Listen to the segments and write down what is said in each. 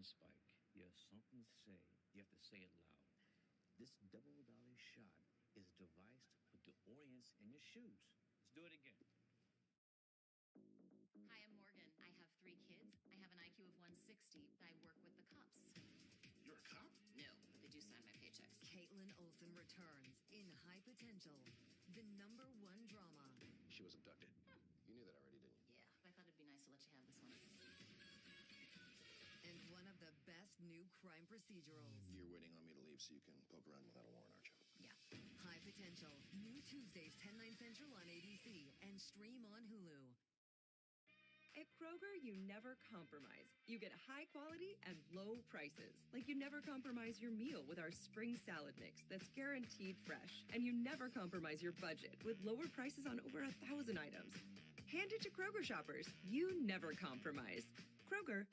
Spike. You have something to say. You have to say it loud. This double dolly shot is devised with the audience in your shoes. Let's do it again. Hi, I'm Morgan. I have 3 kids. I have an IQ of 160. I work with the cops. You're a cop? No, but they do sign my paychecks. Caitlin Olsen returns in High Potential, the #1 drama. She was abducted. You knew that already, didn't you? Yeah, I thought it'd be nice to let you have this one. And one of the best new crime procedurals. You're waiting on me to leave so you can poke around without a warrant, aren't you? Yeah. High Potential, new Tuesdays, 10/9 Central on ABC and stream on Hulu. At Kroger, you never compromise. You get high quality and low prices. Like you never compromise your meal with our spring salad mix that's guaranteed fresh. And you never compromise your budget with lower prices on over 1,000 items. Hand it to Kroger shoppers. You never compromise. Kroger.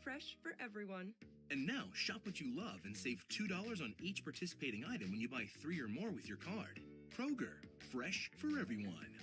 Fresh for everyone. And now, shop what you love and save $2 on each participating item when you buy 3 or more with your card. Kroger, fresh for everyone.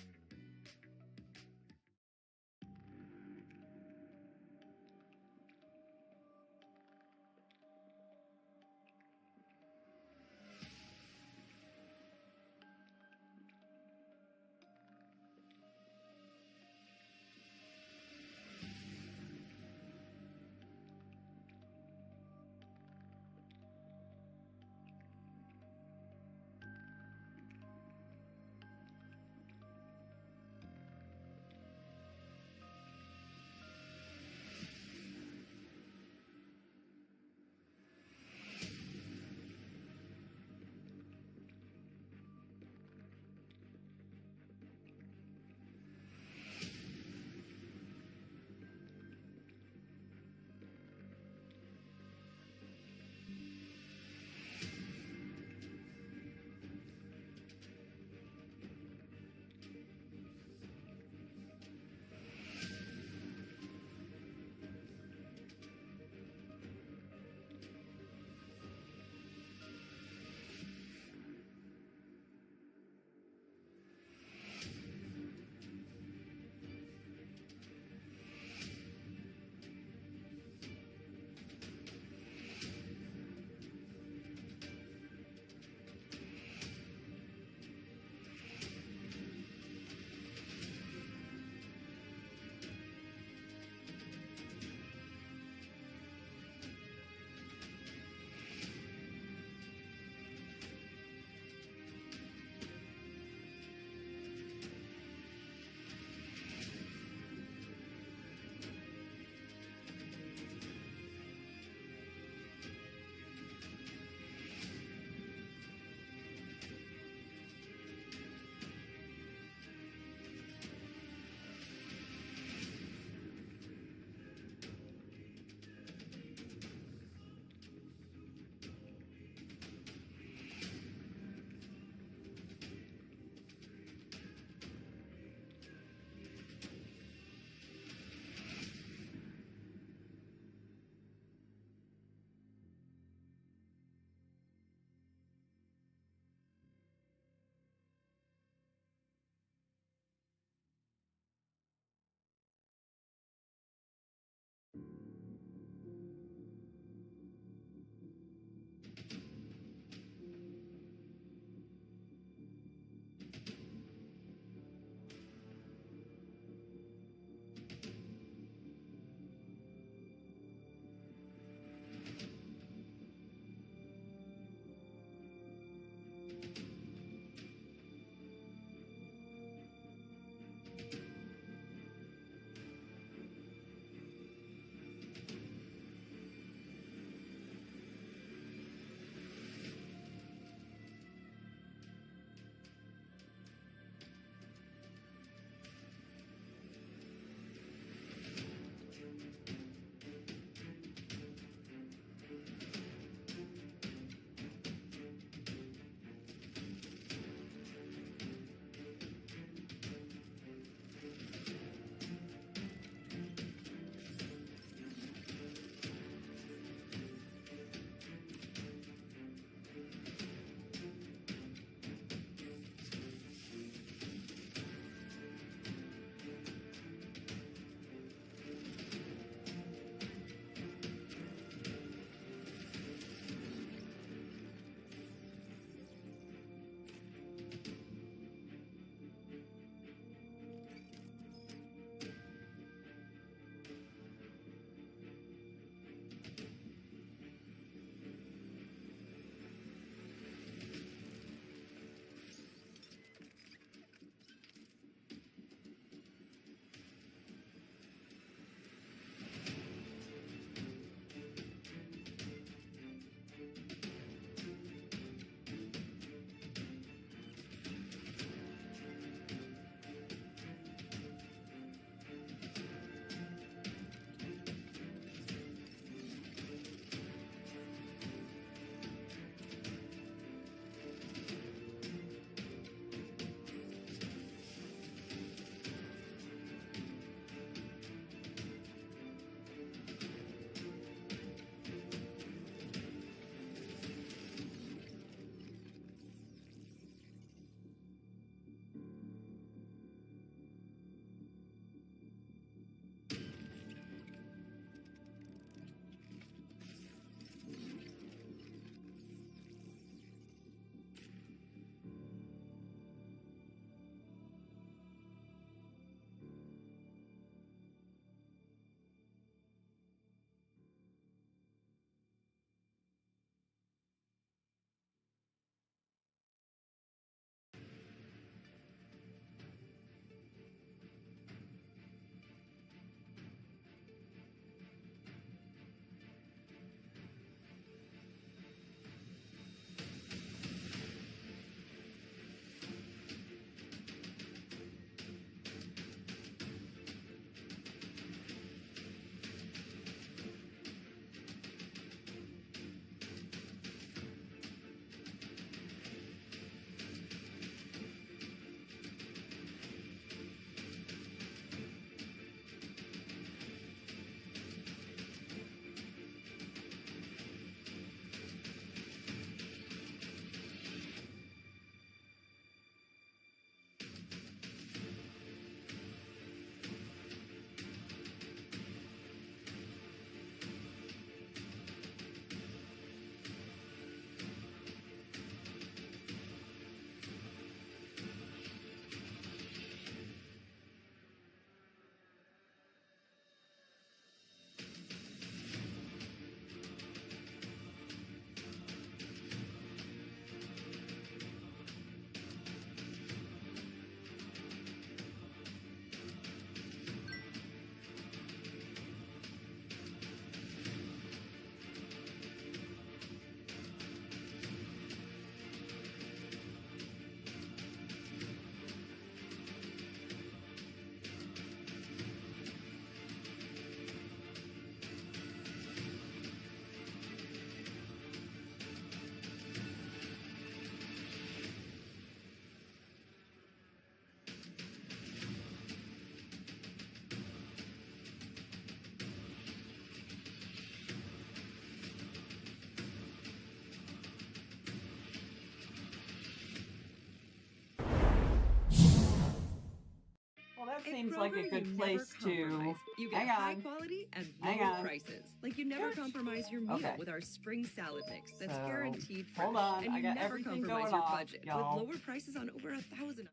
that At seems Kroger, like a you good never place to. compromise. You get Hang high on. quality and Hang low on. prices. Like you never Good. compromise your meal Okay. with our spring salad mix that's So, guaranteed fresh. hold on. And I you got never everything compromise going your off, budget y'all. with lower prices on over 1,000.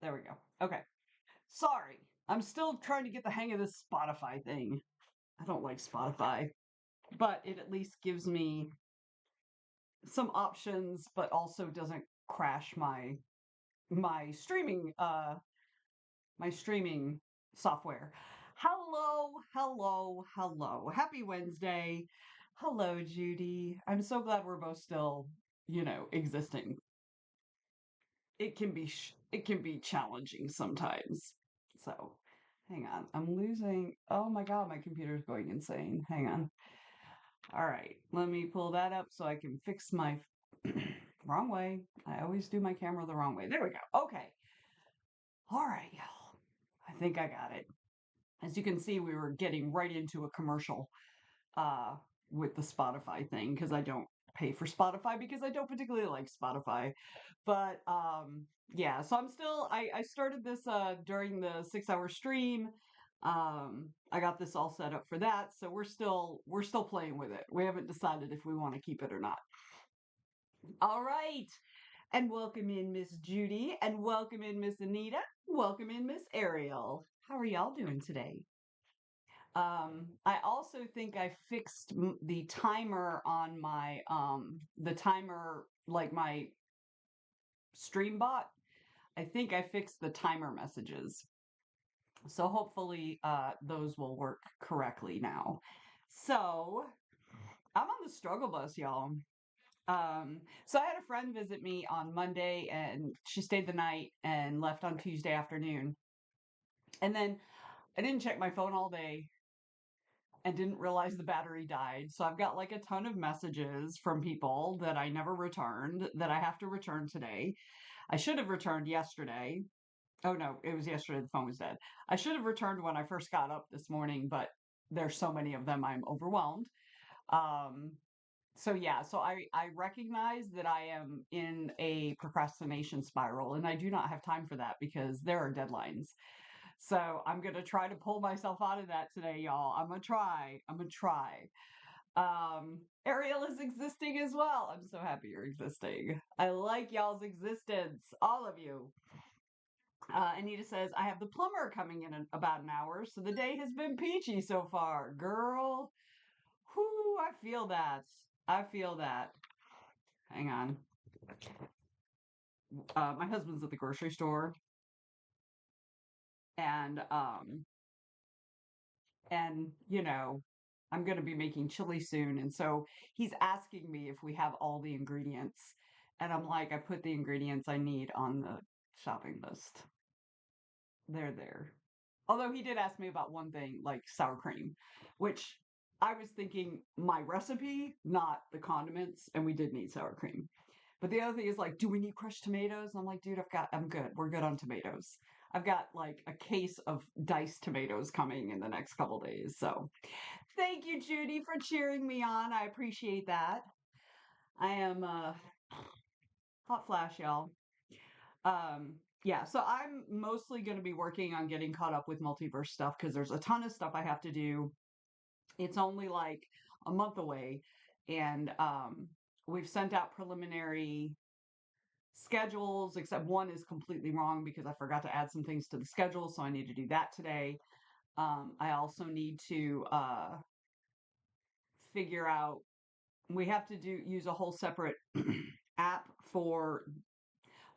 There we go. Okay. Sorry. I'm still trying to get the hang of this Spotify thing. I don't like Spotify, but it at least gives me some options, but also doesn't crash my streaming software. Hello. Happy Wednesday. Hello, Judy. I'm so glad we're both still, existing. It can be challenging sometimes. So, hang on. I'm losing. Oh my God, my computer's going insane. Hang on. All right, let me pull that up so I can fix my wrong way. I always do my camera the wrong way. There we go. Okay. All right, y'all. I think I got it. As you can see, we were getting right into a commercial with the Spotify thing because I don't pay for Spotify because I don't particularly like Spotify. But yeah, so I started this during the 6-hour stream. I got this all set up for that, so we're still playing with it. We haven't decided if we want to keep it or not. All right. And welcome in Miss Judy, and welcome in Miss Anita, welcome in Miss Ariel. How are y'all doing today? I also think I fixed the timer on my like my stream bot. I think I fixed the timer messages. So hopefully those will work correctly now. So I'm on the struggle bus, y'all. So I had a friend visit me on Monday and she stayed the night and left on Tuesday afternoon. And then I didn't check my phone all day and didn't realize the battery died. So I've got like a ton of messages from people that I never returned that I have to return today. I should have returned yesterday. Oh no, it was yesterday. The phone was dead. I should have returned when I first got up this morning, but there's so many of them, I'm overwhelmed. So yeah, so I recognize that I am in a procrastination spiral and I do not have time for that because there are deadlines. So I'm going to try to pull myself out of that today, y'all. I'm going to try. Ariel is existing as well. I'm so happy you're existing. I like y'all's existence, all of you. Anita says, I have the plumber coming in about an hour, so the day has been peachy so far. Girl, whoo, I feel that. Hang on. My husband's at the grocery store, and I'm going to be making chili soon, and so he's asking me if we have all the ingredients, and I'm like, I put the ingredients I need on the shopping list. They're there. Although he did ask me about one thing, like sour cream, which I was thinking my recipe, not the condiments, and we did need sour cream. But the other thing is like, do we need crushed tomatoes? I'm like, dude, I'm good. We're good on tomatoes. I've got like a case of diced tomatoes coming in the next couple days. So thank you, Judy, for cheering me on. I appreciate that. I am hot flash, y'all. Yeah, so I'm mostly going to be working on getting caught up with multiverse stuff because there's a ton of stuff I have to do. It's only like a month away, and we've sent out preliminary schedules, except one is completely wrong because I forgot to add some things to the schedule, so I need to do that today. I also need to figure out, we have to use a whole separate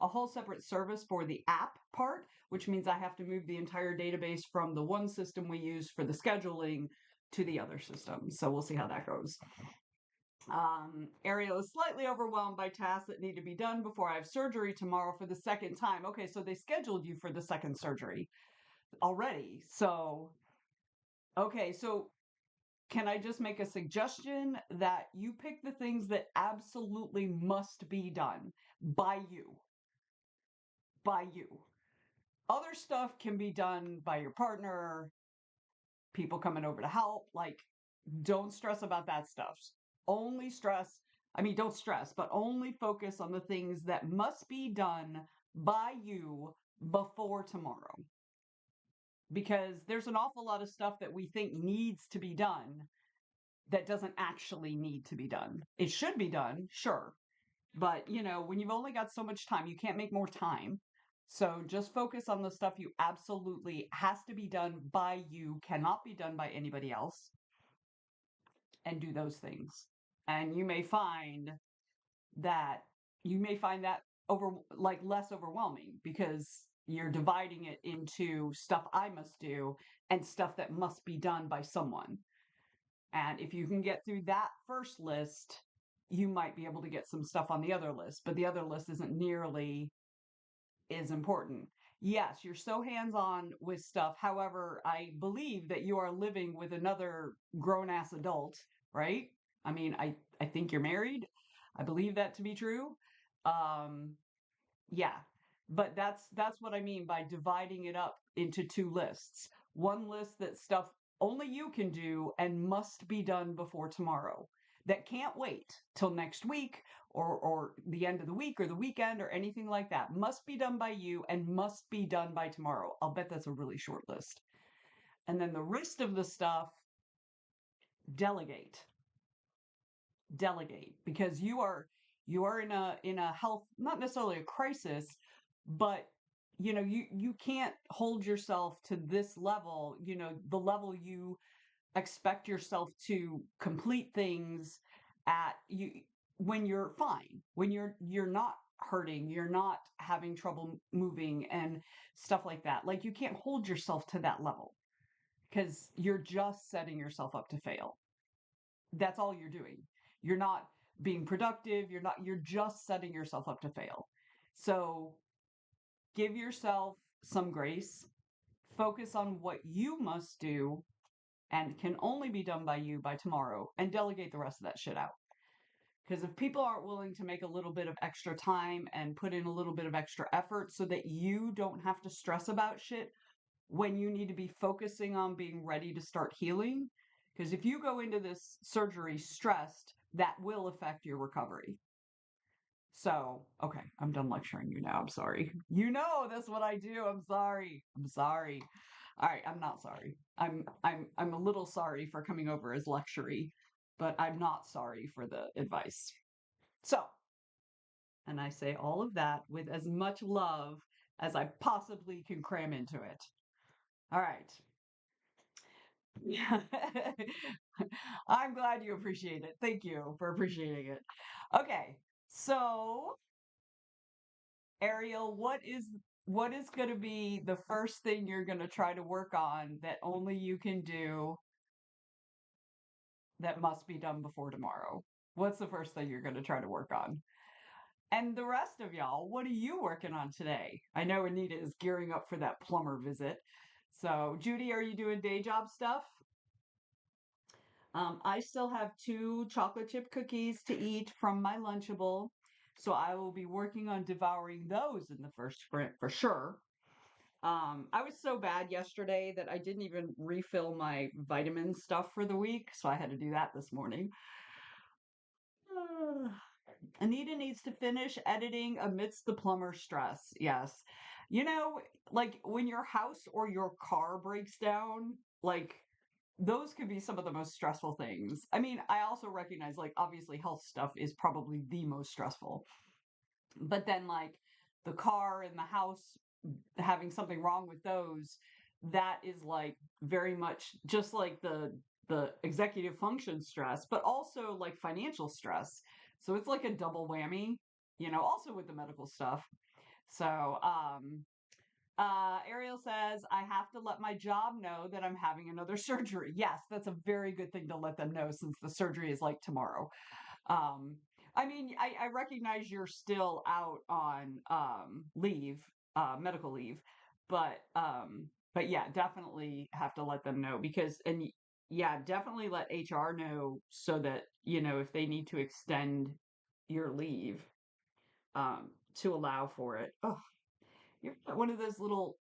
a whole separate service for the app part, which means I have to move the entire database from the one system we use for the scheduling to the other system. So we'll see how that goes. Ariel is slightly overwhelmed by tasks that need to be done before I have surgery tomorrow for the second time. Okay, so they scheduled you for the second surgery already. So, okay, so can I just make a suggestion that you pick the things that absolutely must be done by you? By you. Other stuff can be done by your partner, people coming over to help. Like, don't stress about that stuff. Don't stress, but only focus on the things that must be done by you before tomorrow. because there's an awful lot of stuff that we think needs to be done that doesn't actually need to be done. It should be done, sure. But, when you've only got so much time, you can't make more time. So just focus on the stuff you absolutely has to be done by you, cannot be done by anybody else, and do those things. And you may find that over less overwhelming because you're dividing it into stuff I must do and stuff that must be done by someone. And if you can get through that first list, you might be able to get some stuff on the other list, but the other list isn't nearly as important. Yes, you're so hands-on with stuff. However, I believe that you are living with another grown-ass adult, right? I mean, I think you're married. I believe that to be true. Yeah. But that's what I mean by dividing it up into two lists. One list that stuff only you can do and must be done before tomorrow. That can't wait till next week or the end of the week or the weekend or anything like that. Must be done by you and must be done by tomorrow. I'll bet that's a really short list. And then the rest of the stuff, delegate. Delegate, because you are in a health, not necessarily a crisis, but you can't hold yourself to this level, the level you expect yourself to complete things at, you when you're fine, when you're not hurting, you're not having trouble moving and stuff like that. Like, you can't hold yourself to that level because you're just setting yourself up to fail. That's all you're doing. You're not being productive. You're just setting yourself up to fail. So give yourself some grace, focus on what you must do and can only be done by you by tomorrow, and delegate the rest of that shit out. Because if people aren't willing to make a little bit of extra time and put in a little bit of extra effort so that you don't have to stress about shit when you need to be focusing on being ready to start healing, because if you go into this surgery stressed, that will affect your recovery. So, okay, I'm done lecturing you now. I'm sorry. That's what I do. I'm sorry. All right, I'm not sorry. I'm a little sorry for coming over as lectury, but I'm not sorry for the advice. So, and I say all of that with as much love as I possibly can cram into it. All right. Yeah. I'm glad you appreciate it. Thank you for appreciating it. Okay. So, Ariel, what is going to be the first thing you're going to try to work on that only you can do that must be done before tomorrow? What's the first thing you're going to try to work on? And the rest of y'all, what are you working on today? I know Anita is gearing up for that plumber visit. So, Judy, are you doing day job stuff? I still have 2 chocolate chip cookies to eat from my Lunchable, so I will be working on devouring those in the first sprint for sure. I was so bad yesterday that I didn't even refill my vitamin stuff for the week, so I had to do that this morning. Anita needs to finish editing amidst the plumber stress. Yes. Like when your house or your car breaks down, like those could be some of the most stressful things. I mean, I also recognize, like, obviously health stuff is probably the most stressful. But then, like, the car and the house having something wrong with those, that is like very much just like the executive function stress, but also like financial stress. So it's like a double whammy, also with the medical stuff. So, Ariel says, I have to let my job know that I'm having another surgery. Yes, that's a very good thing to let them know since the surgery is like tomorrow. I mean, I recognize you're still out on leave, medical leave, but yeah, definitely have to let them know and yeah, definitely let HR know so that, if they need to extend your leave, to allow for it. Oh, you ever got one of those little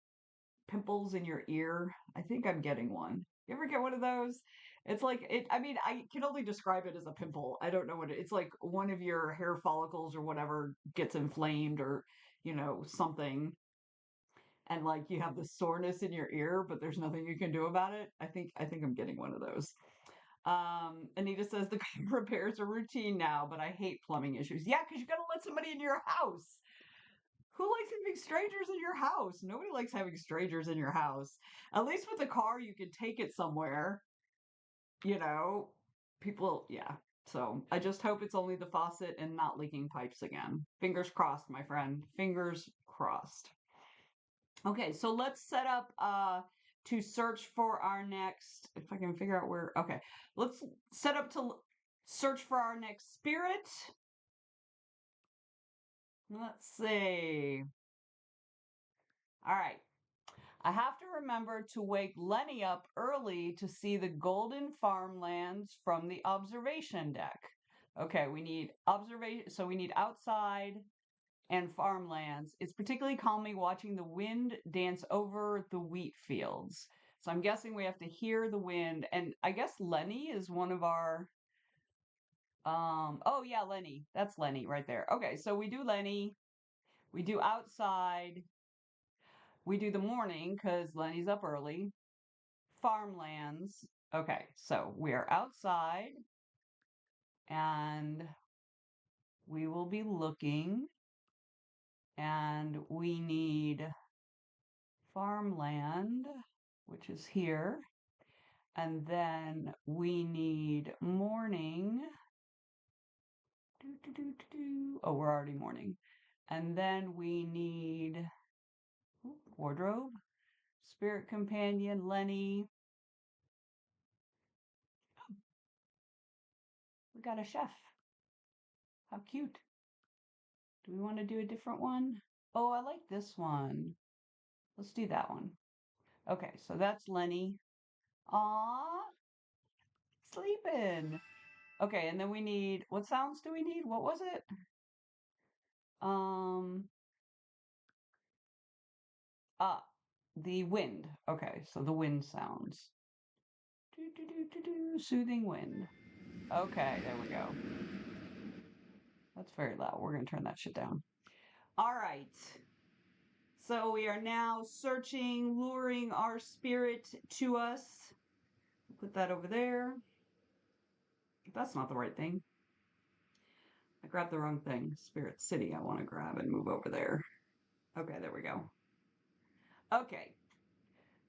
pimples in your ear? I think I'm getting one. You ever get one of those? It's like I mean, I can only describe it as a pimple. I don't know it's like one of your hair follicles or whatever gets inflamed or, something. and like you have the soreness in your ear, but there's nothing you can do about it. I think I'm getting one of those. Anita says the repairs are routine now, but I hate plumbing issues. Yeah, because you got to let somebody in your house. Who likes having strangers in your house? Nobody likes having strangers in your house. At least with a car, you can take it somewhere. You know, people, yeah. So I just hope it's only the faucet and not leaking pipes again. Fingers crossed, my friend. Fingers crossed. Okay, so let's set up to search for our next, if I can figure out where, okay. Let's set up to search for our next spirit. Let's see. All right. I have to remember to wake Lenny up early to see the golden farmlands from the observation deck. Okay, we need observation, so we need outside and farmlands. It's particularly calming watching the wind dance over the wheat fields. So I'm guessing we have to hear the wind, and I guess Lenny is one of our oh yeah, Lenny. That's Lenny right there. Okay, so we do Lenny, we do outside, we do the morning because Lenny's up early. Farmlands. Okay, so we are outside and we will be looking, and we need farmland, which is here, and then we need morning. Oh, we're already morning. And then we need wardrobe, spirit companion, Lenny. We got a chef. How cute. Do we want to do a different one? Oh, I like this one. Let's do that one. Okay, so that's Lenny. Aw, sleeping. Okay, and then we need, what sounds do we need? What was it? Um, ah, the wind. Okay, so the wind sounds. Soothing wind. Okay, there we go. That's very loud. We're going to turn that shit down. All right. So we are now searching, luring our spirit to us. Put that over there. That's not the right thing. I grabbed the wrong thing. Spirit City I want to grab and move over there. Okay, there we go. Okay.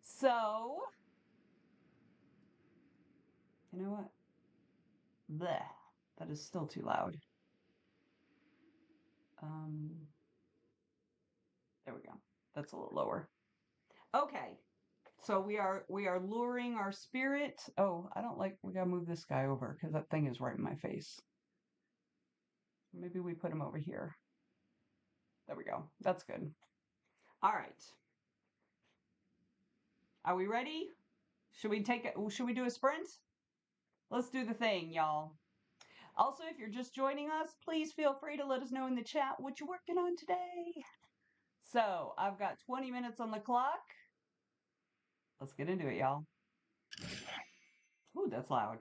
So, you know what? Bleh. That is still too loud. There we go. That's a little lower. Okay. So we are luring our spirit. Oh, I don't like, we gotta move this guy over because that thing is right in my face. Maybe we put him over here. There we go. That's good. All right. Are we ready? Should we do a sprint? Let's do the thing, y'all. Also, if you're just joining us, please feel free to let us know in the chat what you're working on today. So, I've got 20 minutes on the clock. Let's get into it, y'all. Ooh, that's loud.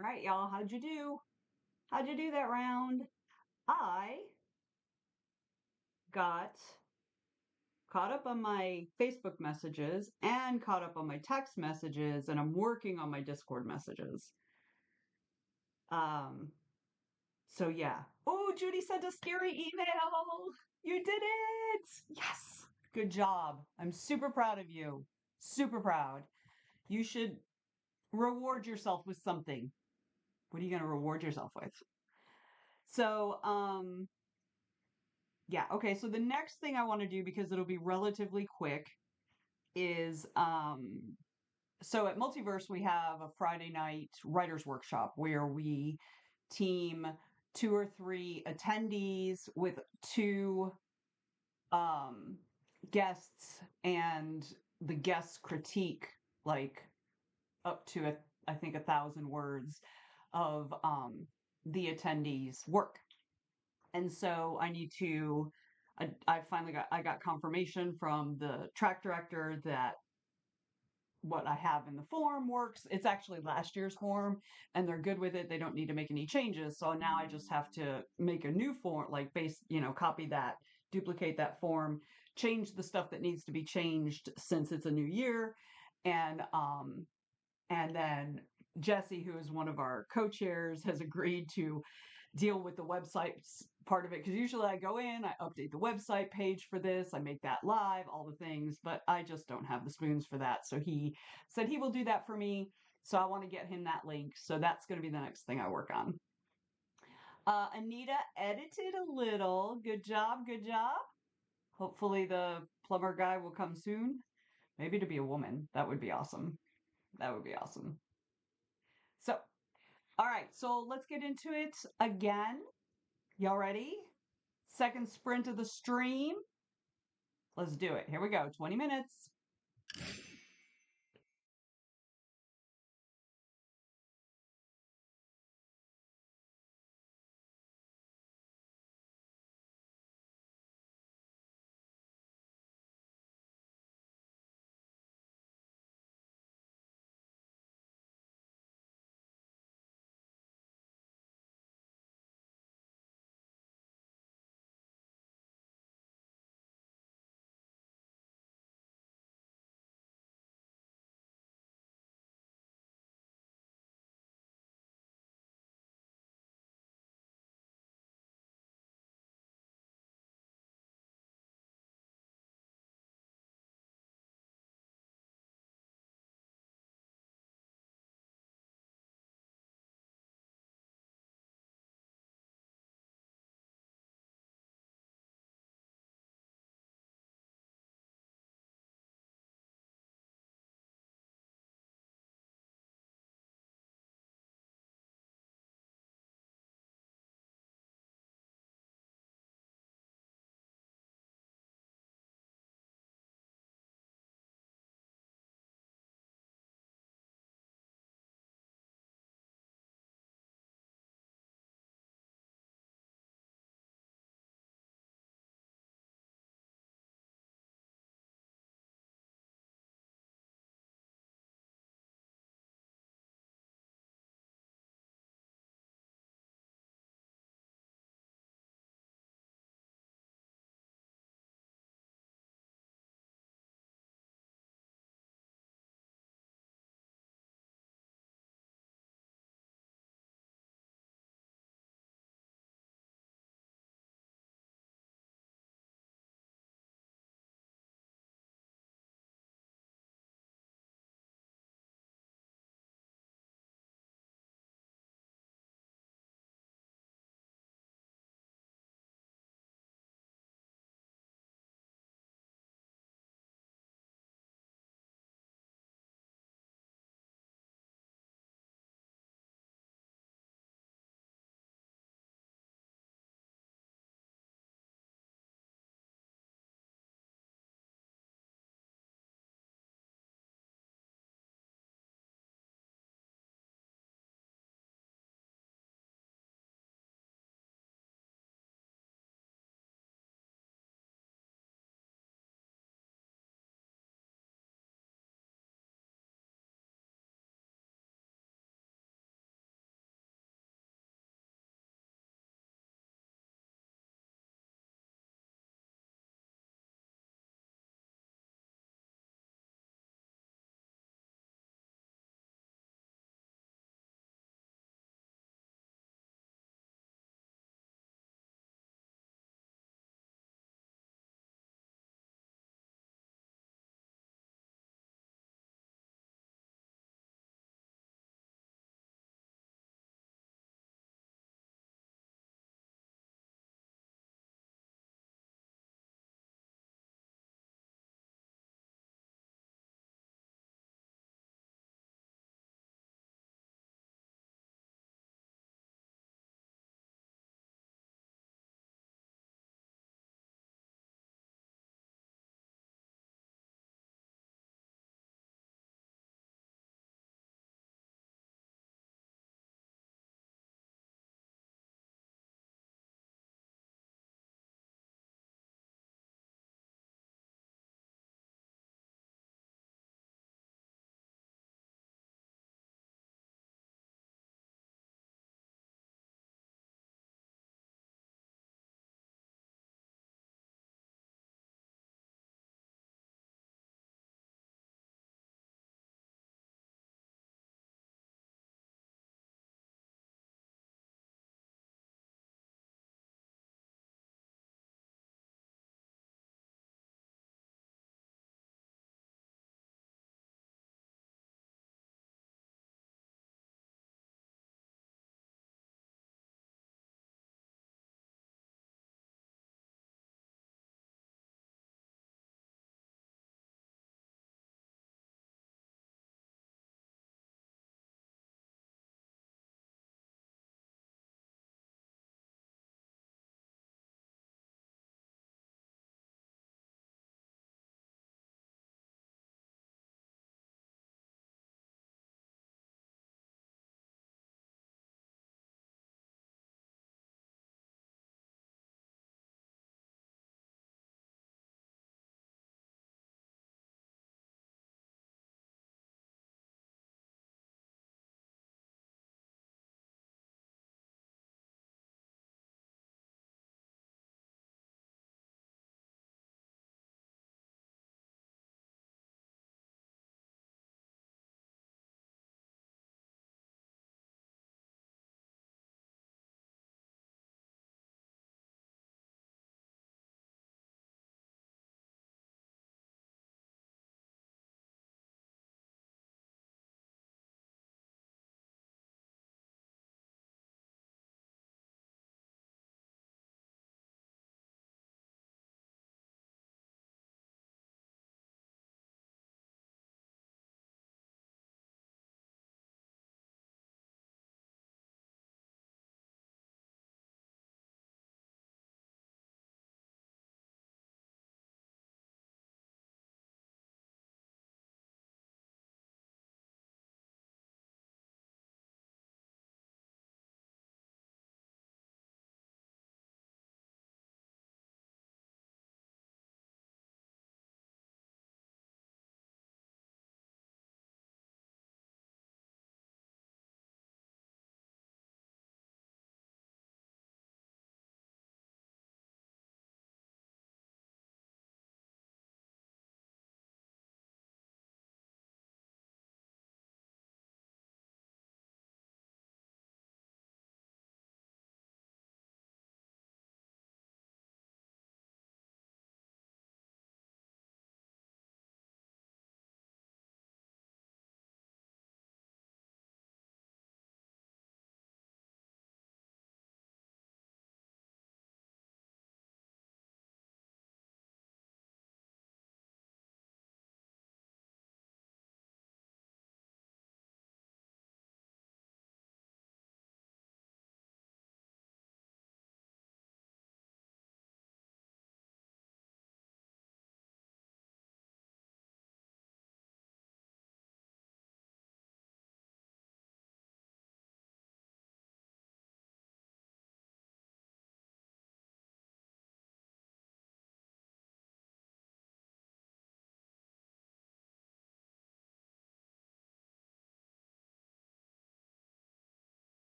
All right, y'all. How'd you do? How'd you do that round? I got caught up on my Facebook messages and caught up on my text messages, and I'm working on my Discord messages. Um, so yeah. Oh, Judy sent a scary email. You did it. Yes. Good job. I'm super proud of you. Super proud. You should reward yourself with something. What are you going to reward yourself with? So, yeah, okay. So the next thing I want to do, because it'll be relatively quick, is so at Multiverse we have a Friday night writers workshop where we team 2 or 3 attendees with 2 um guests, and the guests critique like up to I think 1,000 words of the attendees' work. And so I got confirmation from the track director that what I have in the form works. It's actually last year's form and they're good with it. They don't need to make any changes. So now I just have to make a new form, like copy that, duplicate that form, change the stuff that needs to be changed since it's a new year. And then Jesse, who is one of our co-chairs, has agreed to deal with the website part of it, because usually I go in, I update the website page for this, I make that live, all the things, but I just don't have the spoons for that. So he said he will do that for me. So I want to get him that link. So that's going to be the next thing I work on. Anita edited a little. Good job. Good job. Hopefully the plumber guy will come soon. Maybe to be a woman. That would be awesome. That would be awesome. So, all right. So let's get into it again. Y'all ready? Second sprint of the stream. Let's do it. Here we go. 20 minutes.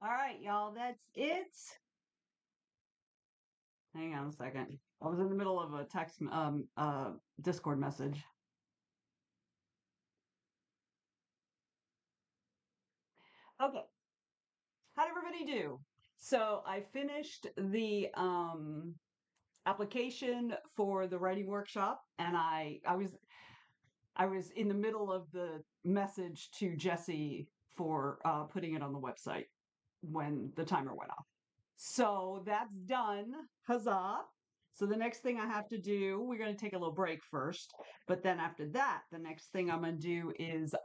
All right, y'all, that's it. Hang on a second. I was in the middle of a Discord message. Okay. How'd everybody do? So I finished the application for the writing workshop, and I was in the middle of the message to Jesse for putting it on the website when the timer went off. So that's done. Huzzah. So the next thing I have to do, we're going to take a little break first, but then after that, the next thing I'm going to do is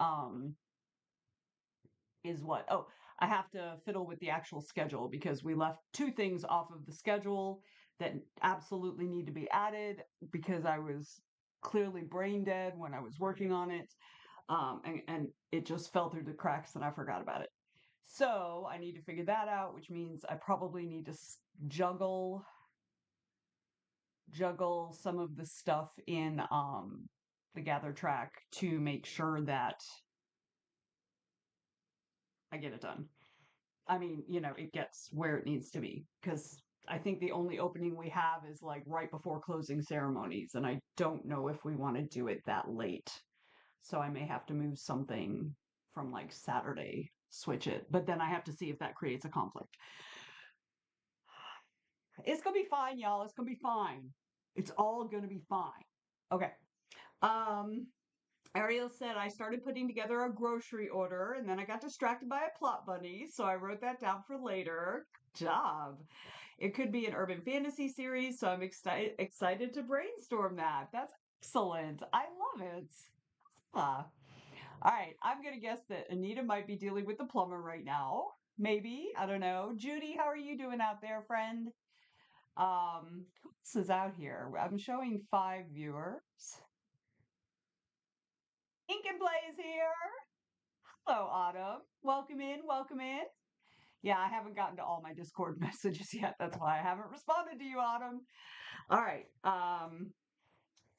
what? Oh, I have to fiddle with the actual schedule because we left two things off of the schedule that absolutely need to be added because I was clearly brain dead when I was working on it. And it just fell through the cracks and I forgot about it. So I need to figure that out, which means I probably need to juggle some of the stuff in the gather track to make sure that I get it done. I mean, it gets where it needs to be because I think the only opening we have is like right before closing ceremonies, and I don't know if we want to do it that late. So I may have to move something from like Saturday, switch it, but then I have to see if that creates a conflict. It's gonna be fine, y'all. It's gonna be fine. It's all gonna be fine. Okay. Ariel said I started putting together a grocery order and then I got distracted by a plot bunny, so I wrote that down for later. Good job. It could be an urban fantasy series, so I'm excited to brainstorm that. That's excellent. I love it. All right, I'm gonna guess that Anita might be dealing with the plumber right now. Maybe, I don't know. Judy, how are you doing out there, friend? Who else is out here? I'm showing 5 viewers. Ink and Play is here. Hello, Autumn. Welcome in, welcome in. Yeah, I haven't gotten to all my Discord messages yet. That's why I haven't responded to you, Autumn. All right.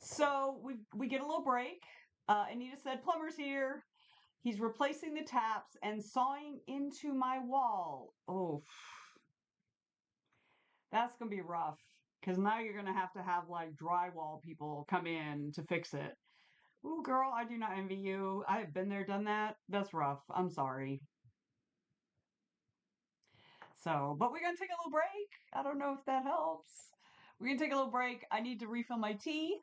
So we get a little break. Anita said, plumber's here. He's replacing the taps and sawing into my wall. Oh, that's gonna be rough. Because now you're gonna have like drywall people come in to fix it. Ooh, girl, I do not envy you. I have been there, done that. That's rough. I'm sorry. So, but we're gonna take a little break. I don't know if that helps. We're gonna take a little break. I need to refill my tea.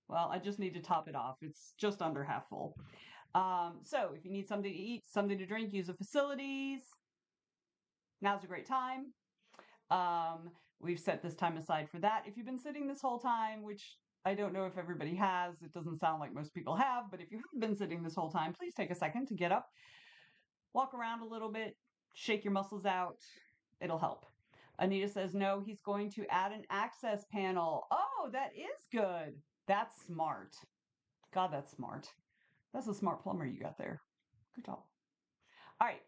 Well, I just need to top it off. It's just under half full. So if you need something to eat, something to drink, use the facilities. Now's a great time. We've set this time aside for that. If you've been sitting this whole time, which I don't know if everybody has, it doesn't sound like most people have, but if you haven't been sitting this whole time, please take a second to get up, walk around a little bit, shake your muscles out. It'll help. Anita says, no, he's going to add an access panel. Oh, that is good. That's smart. God, that's smart. That's a smart plumber you got there. Good job. All right.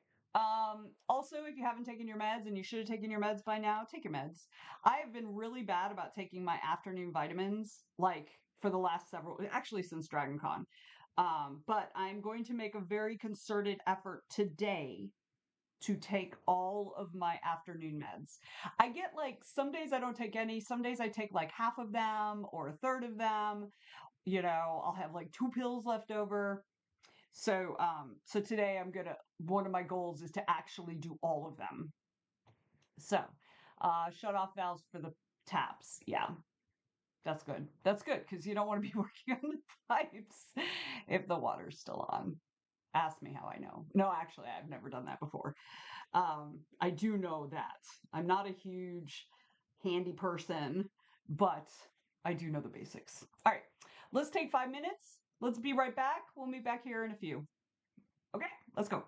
Also, if you haven't taken your meds, and you should have taken your meds by now, take your meds. I have been really bad about taking my afternoon vitamins, like for the last actually since DragonCon. But I'm going to make a very concerted effort today to take all of my afternoon meds. I get like some days I don't take any, some days I take like half of them or a third of them. I'll have like 2 pills left over. So today one of my goals is to actually do all of them. So, shut off valves for the taps. Yeah. That's good. That's good because you don't want to be working on the pipes if the water's still on. Ask me how I know. No, actually, I've never done that before. I do know that. I'm not a huge handy person, but I do know the basics. All right, let's take 5 minutes. Let's be right back. We'll meet back here in a few. Okay, let's go.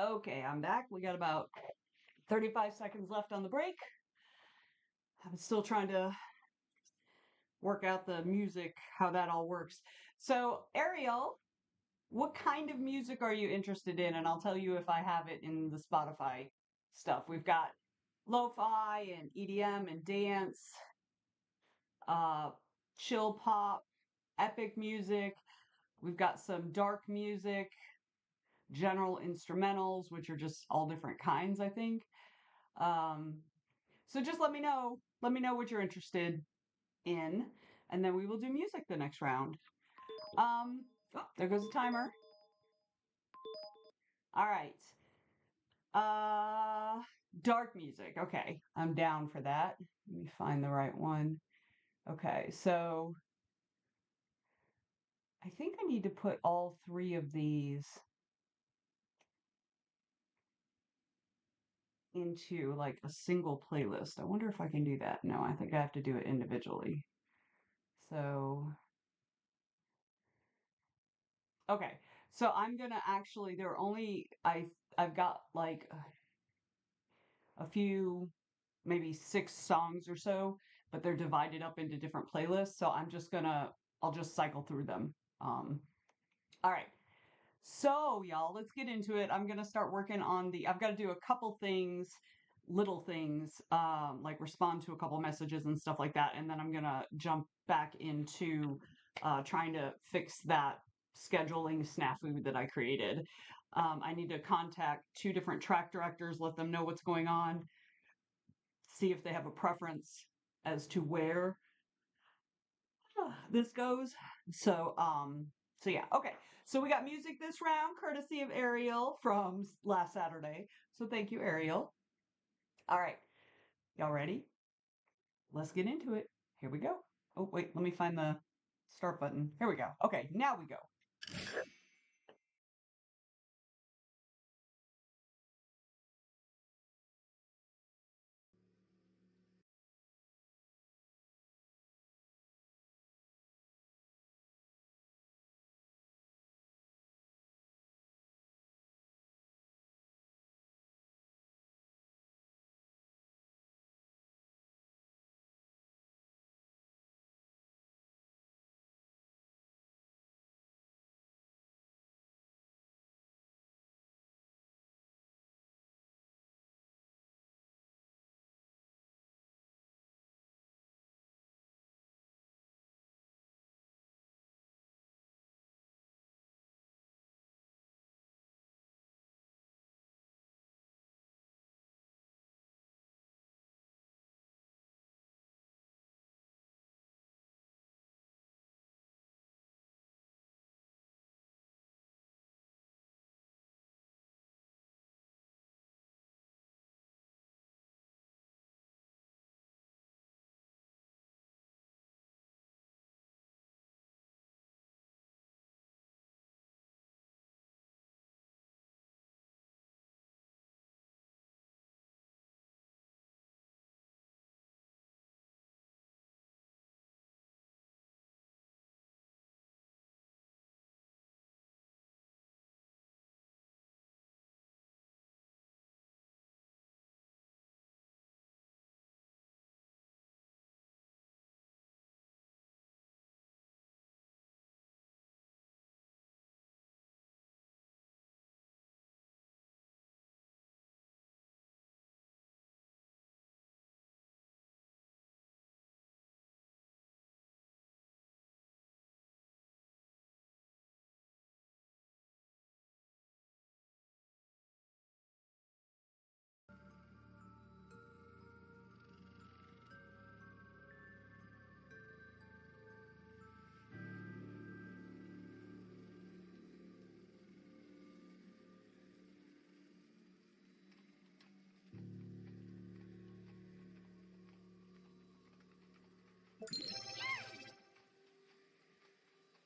Okay, I'm back. We got about 35 seconds left on the break. I'm still trying to work out the music, how that all works. So, Ariel, what kind of music are you interested in? And I'll tell you if I have it in the Spotify stuff. We've got lo-fi and EDM and dance, uh, chill pop, epic music. We've got some dark music, general instrumentals, which are just all different kinds, I think. Um, so just let me know. Let me know what you're interested in, and then we will do music the next round. Oh, there goes the timer. All right. Uh, dark music. Okay, I'm down for that. Let me find the right one. Okay, so I think I need to put all three of these into like a single playlist. I wonder if I can do that. No, I think I have to do it individually. So, okay. So I'm gonna actually, there are only, I've got like a few, maybe 6 songs or so, but they're divided up into different playlists. So I'll just cycle through them. All right. So, y'all, let's get into it. I'm going to start working on I've got to do a couple things, little things, like respond to a couple messages and stuff like that. And then I'm going to jump back into trying to fix that scheduling snafu that I created. I need to contact 2 different track directors, let them know what's going on, see if they have a preference as to where this goes. So, so yeah, okay. So we got music this round, courtesy of Ariel from last Saturday. So thank you, Ariel. All right, y'all ready? Let's get into it. Here we go. Oh, wait, let me find the start button. Here we go. Okay, now we go.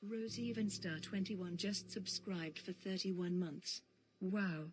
Rosie Evenstar 21 just subscribed for 31 months. Wow.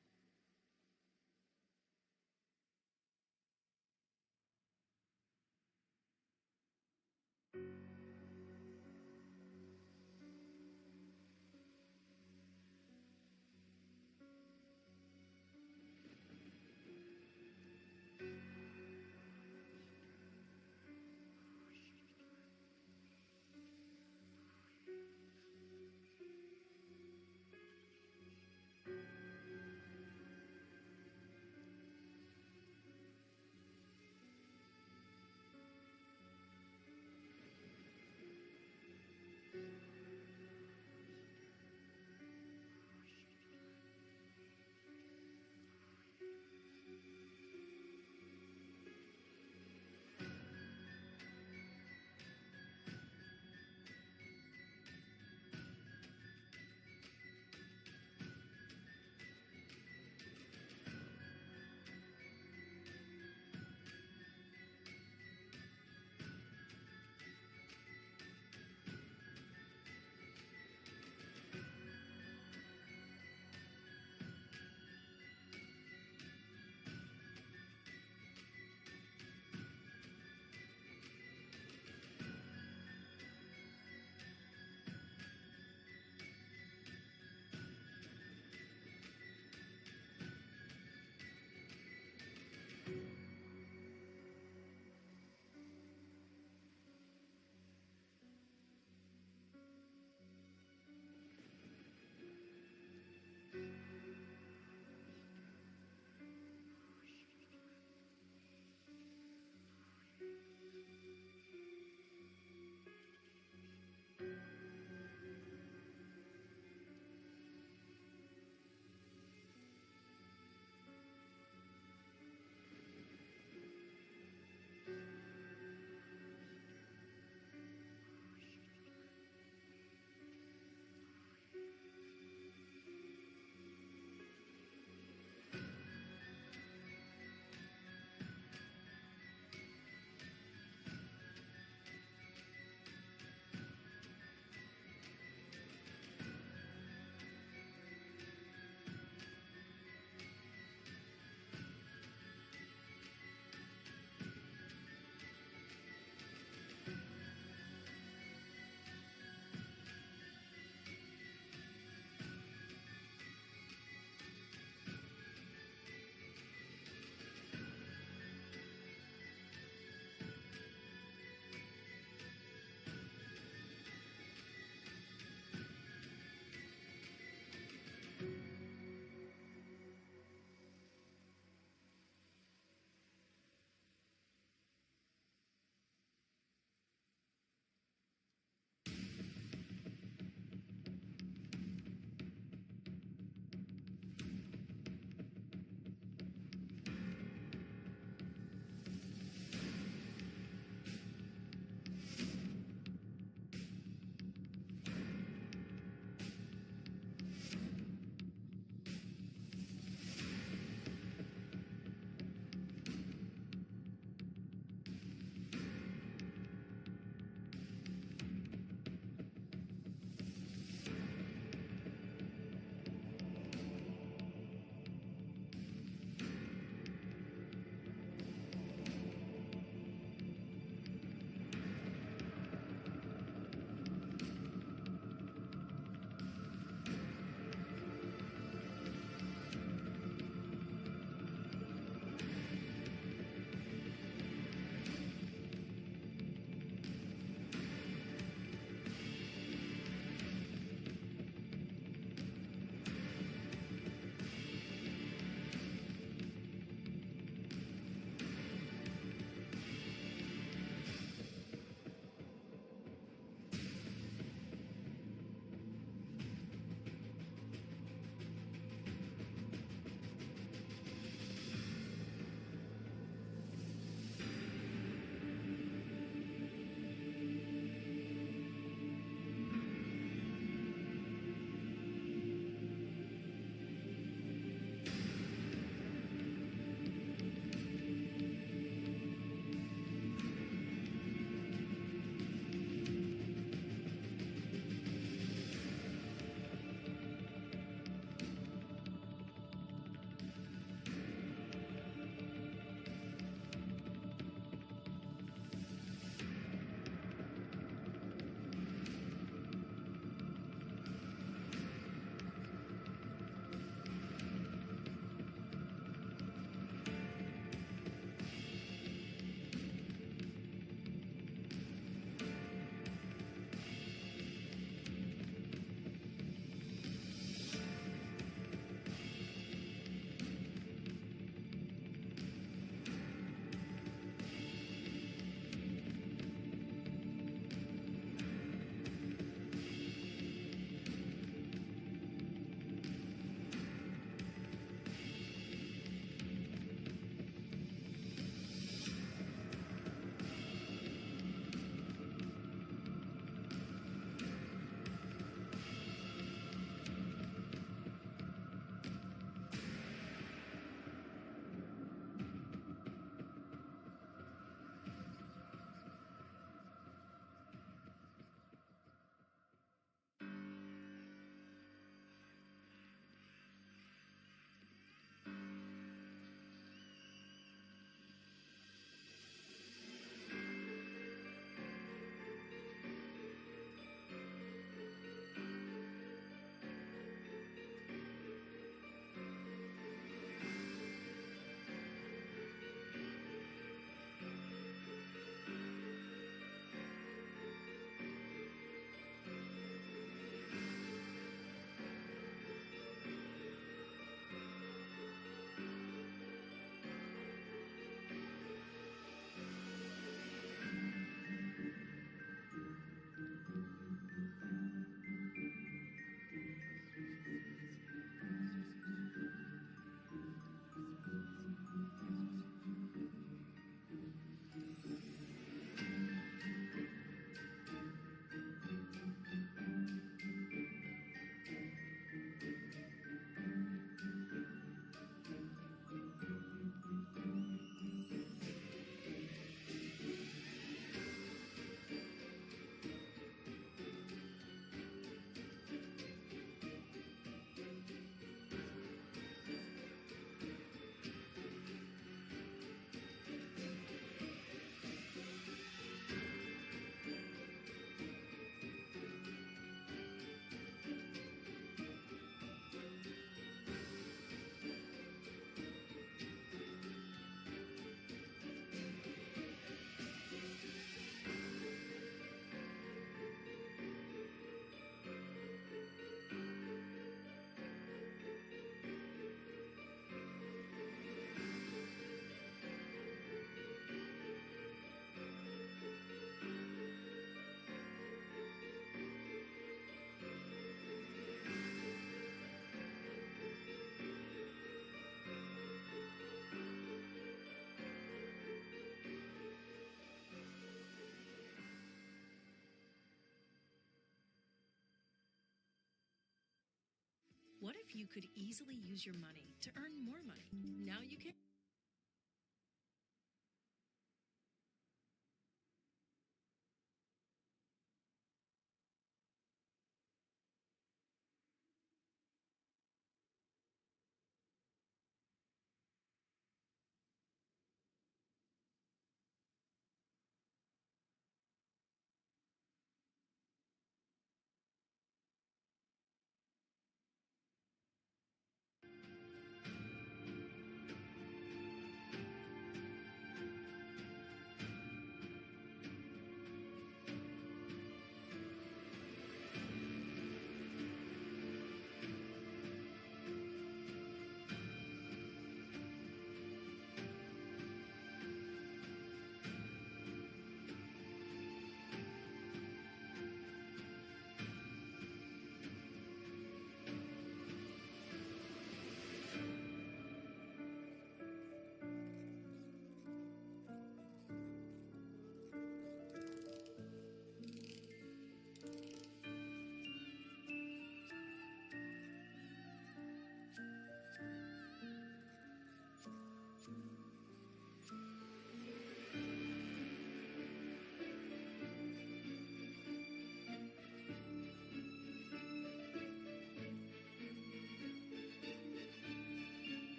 you could easily use your money to earn more money. Now you can.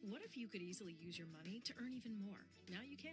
What if you could easily use your money to earn even more? Now you can.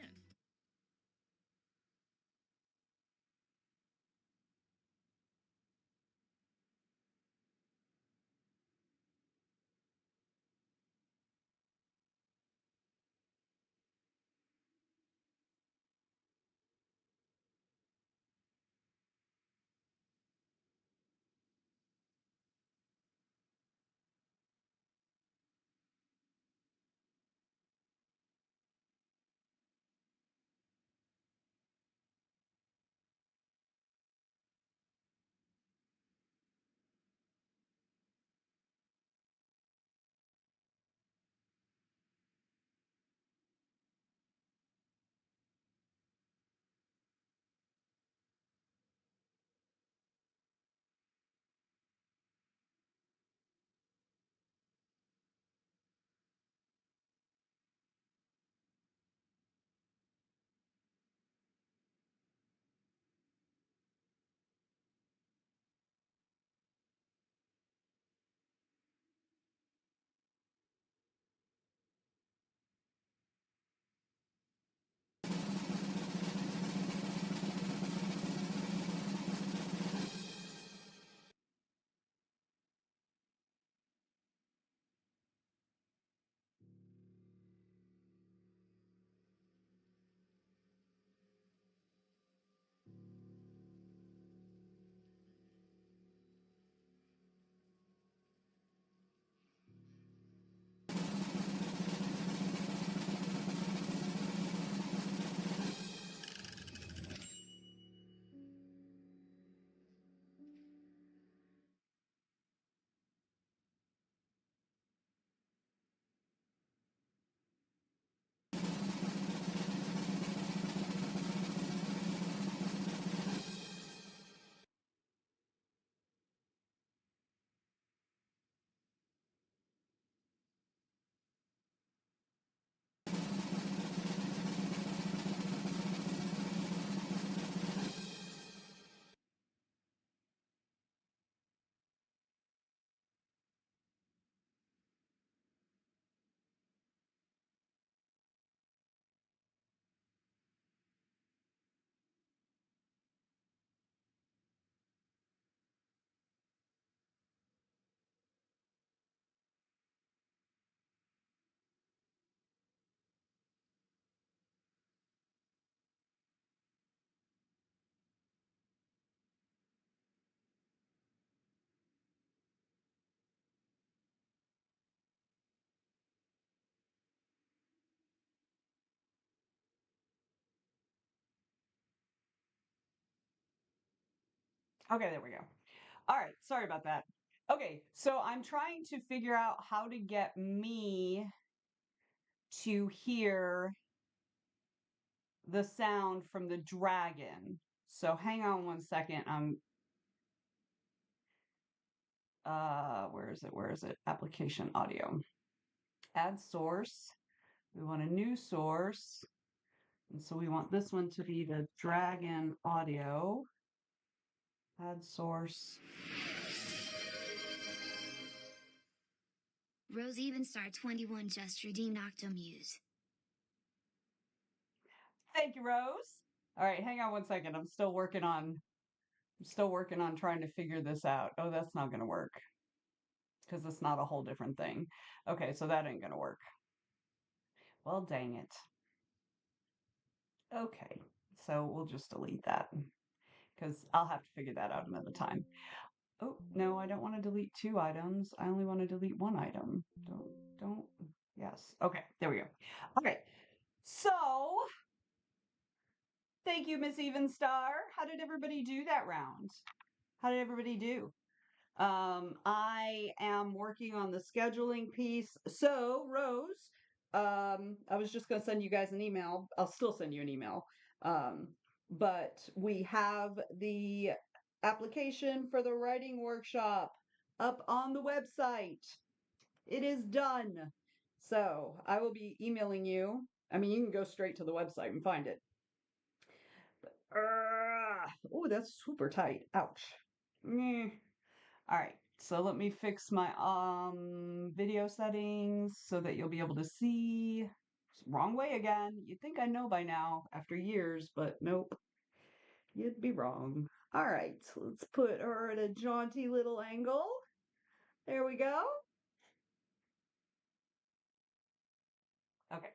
Okay, there we go. All right, sorry about that. Okay, so I'm trying to figure out how to get me to hear the sound from the dragon. So hang on one second. Where is it? Where is it? Application audio. Add source. We want a new source. And so we want this one to be the dragon audio. Add source. Rose Evenstar 21 just redeemed Octomuse. Thank you, Rose. All right, hang on one second. I'm still working on trying to figure this out. Oh, that's not going to work because it's not a whole different thing. Okay, so that ain't going to work. Well, dang it. Okay, so we'll just delete that because I'll have to figure that out another time. Oh, no, I don't want to delete 2 items. I only want to delete 1 item. Don't, yes. Okay, there we go. Okay, so thank you, Miss Evenstar. How did everybody do that round? How did everybody do? I am working on the scheduling piece. So, Rose, I was just going to send you guys an email. I'll still send you an email. But we have the application for the writing workshop up on the website. It is done. So, I will be emailing you. I mean, you can go straight to the website and find it. Oh, that's super tight. Ouch. All right, so let me fix my video settings so that you'll be able to see. Wrong way again. You'd think I know by now after years, but nope. You'd be wrong. All right, so let's put her at a jaunty little angle. There we go. Okay.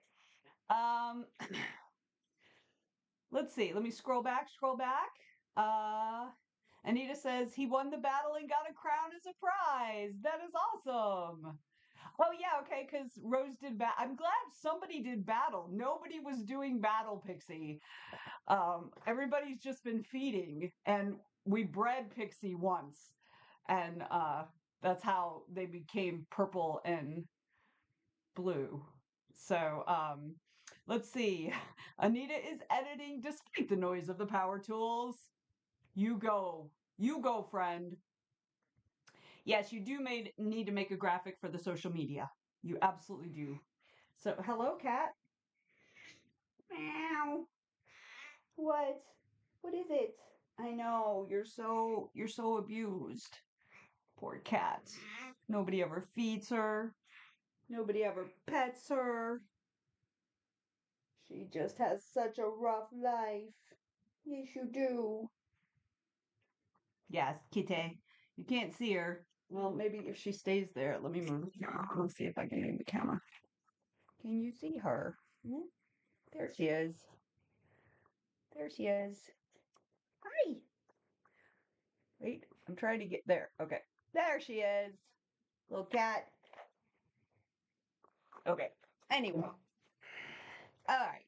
Let's see. Let me scroll back. Anita says he won the battle and got a crown as a prize. That is awesome. Oh yeah, okay, because Rose did I'm glad somebody did battle. Nobody was doing battle, Pixie. Everybody's just been feeding, and we bred Pixie once, and that's how they became purple and blue. So let's see. Anita is editing despite the noise of the power tools. You go, friend. Yes, you do need to make a graphic for the social media. You absolutely do. So, hello, cat. Meow. What? What is it? I know, you're so abused. Poor cat. Nobody ever feeds her. Nobody ever pets her. She just has such a rough life. Yes, you do. Yes, kitty. You can't see her. Well, maybe if she stays there, let me move. Let's see if I can move the camera. Can you see her? There she is. There she is. Hi. Wait, I'm trying to get there. Okay. There she is. Little cat. Okay. Anyway. All right.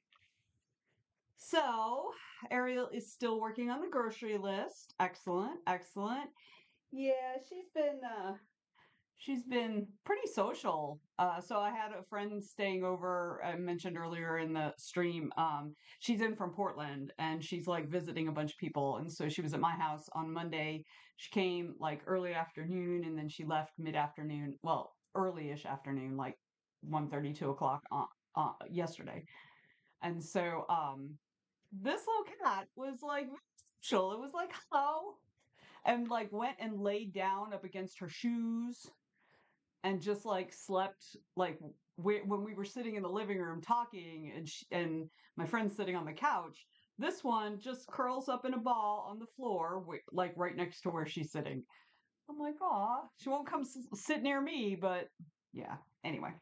So, Ariel is still working on the grocery list. Excellent. Excellent. Yeah, she's been pretty social. So I had a friend staying over, I mentioned earlier in the stream. She's in from Portland and she's like visiting a bunch of people. And so she was at my house on Monday. She came like early afternoon and then she left mid-afternoon. Well, early-ish afternoon, like 1:30, 2 o'clock yesterday. And so this little cat was like social. It was like, hello. And like went and laid down up against her shoes and just like slept like when we were sitting in the living room talking and my friend's sitting on the couch, this one just curls up in a ball on the floor like right next to where she's sitting. I'm like, aw, she won't come sit near me, but yeah, anyway.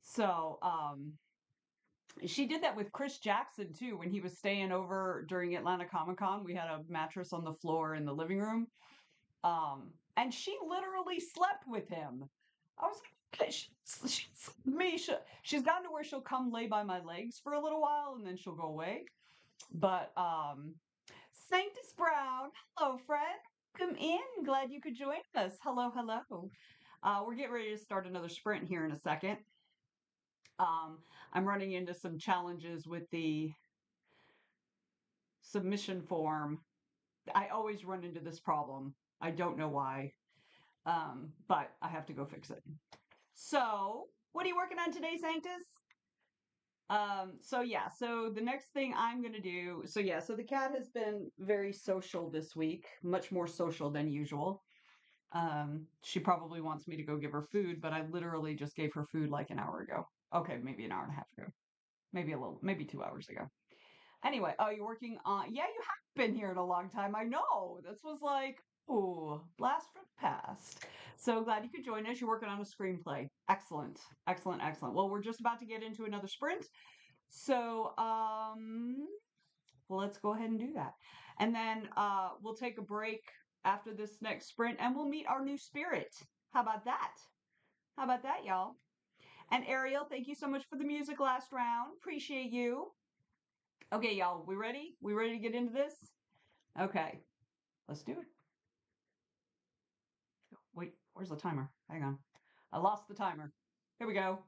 So she did that with Chris Jackson too when he was staying over during Atlanta Comic-Con. We had a mattress on the floor in the living room, and she literally slept with him. I was like, she's gotten to where she'll come lay by my legs for a little while and then she'll go away. But Sanctus Brown, hello friend, come in. Glad you could join us. Hello. We're getting ready to start another sprint here in a second. I'm running into some challenges with the submission form. I always run into this problem. I don't know why, but I have to go fix it. So, what are you working on today, Sanctus? So the next thing I'm going to do, so the cat has been very social this week, much more social than usual. She probably wants me to go give her food, but I literally just gave her food like an hour ago. Okay, maybe an hour and a half ago. Maybe 2 hours ago. Anyway, oh, you're working on, yeah, you have been here in a long time. I know. This was like, ooh, blast from the past. So glad you could join us. You're working on a screenplay. Excellent. Well, we're just about to get into another sprint. So, let's go ahead and do that. And then we'll take a break after this next sprint and we'll meet our new spirit. How about that, y'all? And Ariel, thank you so much for the music last round. Appreciate you. Okay, y'all, we ready? We ready to get into this? Okay, let's do it. Where's the timer? Hang on. I lost the timer. Here we go.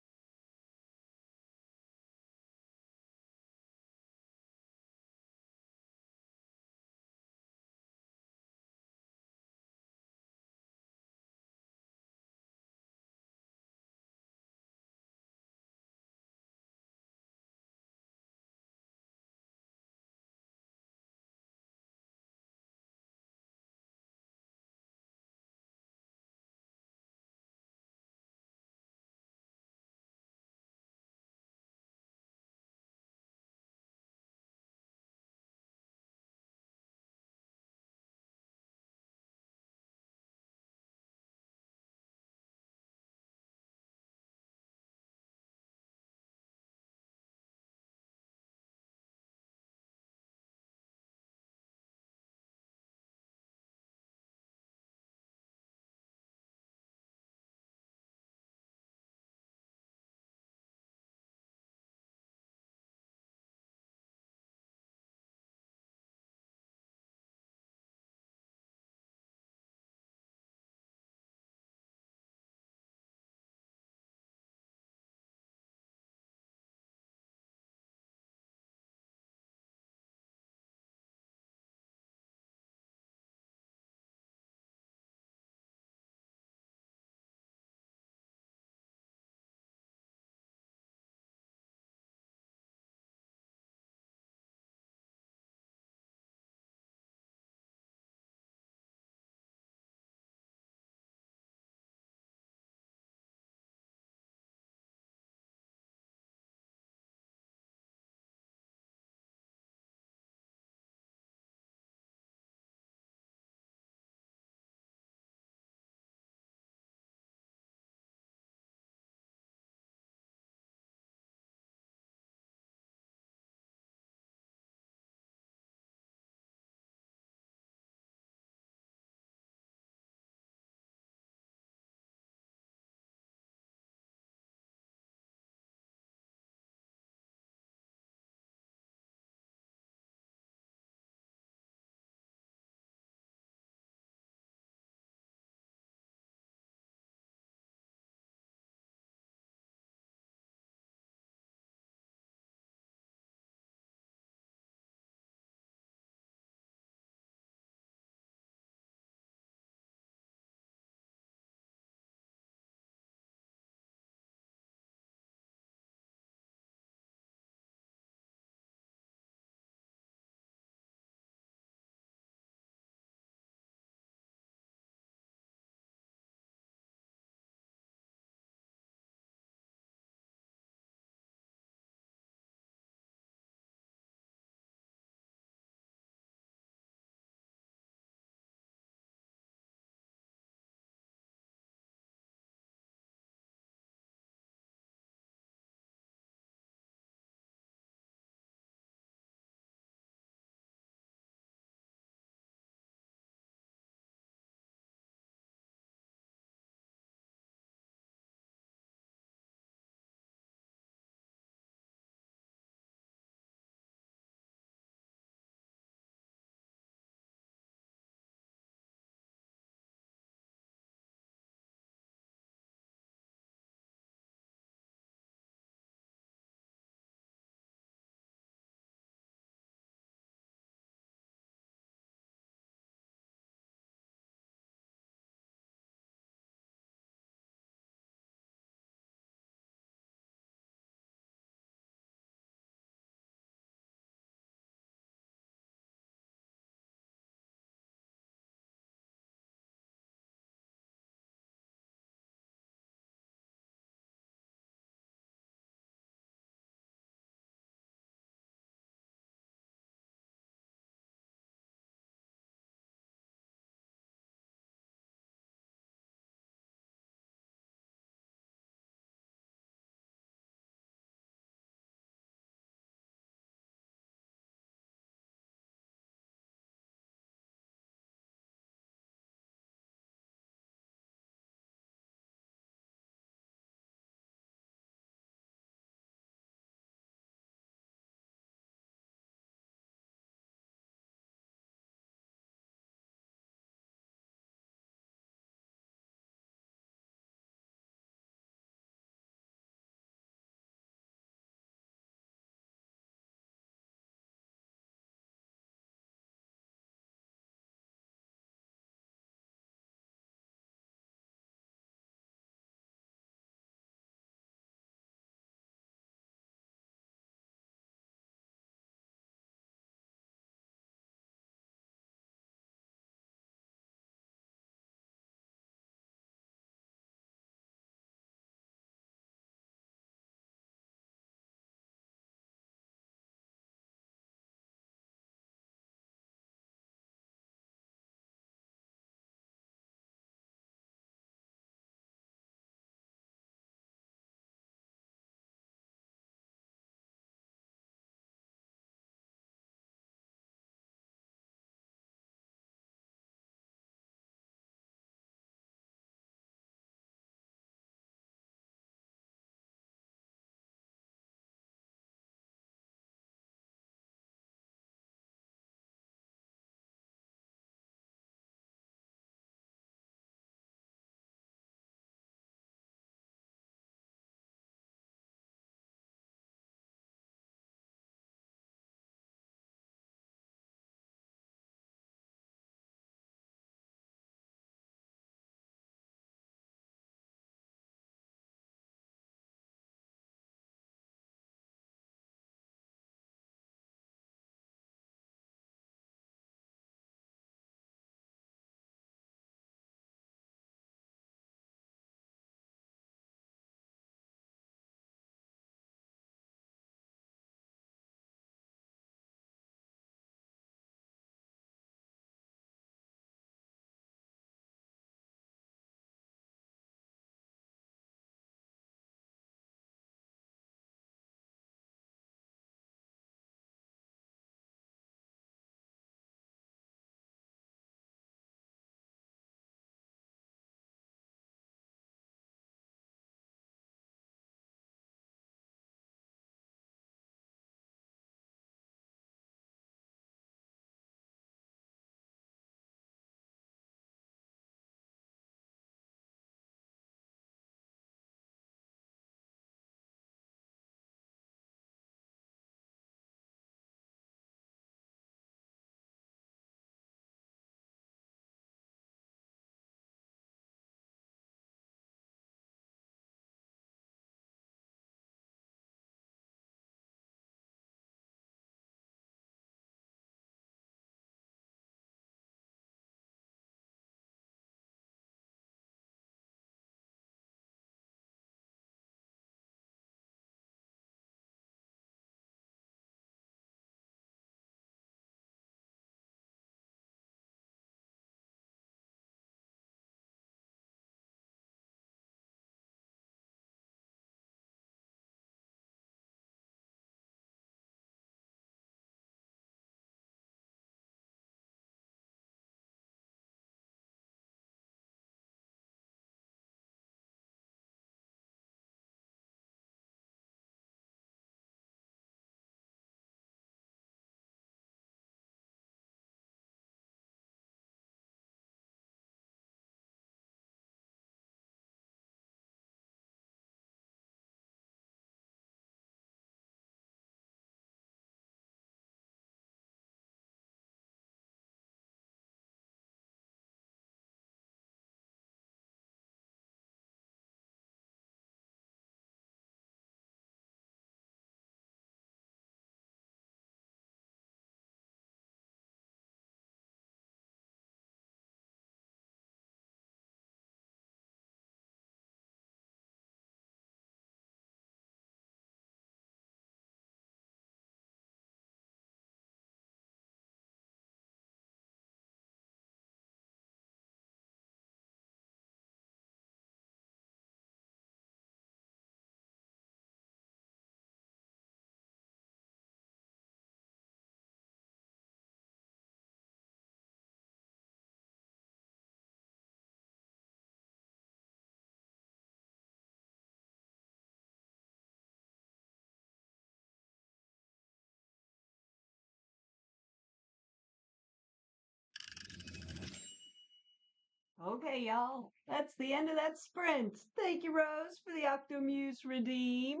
Okay, y'all. That's the end of that sprint. Thank you, Rose, for the Octomuse redeem.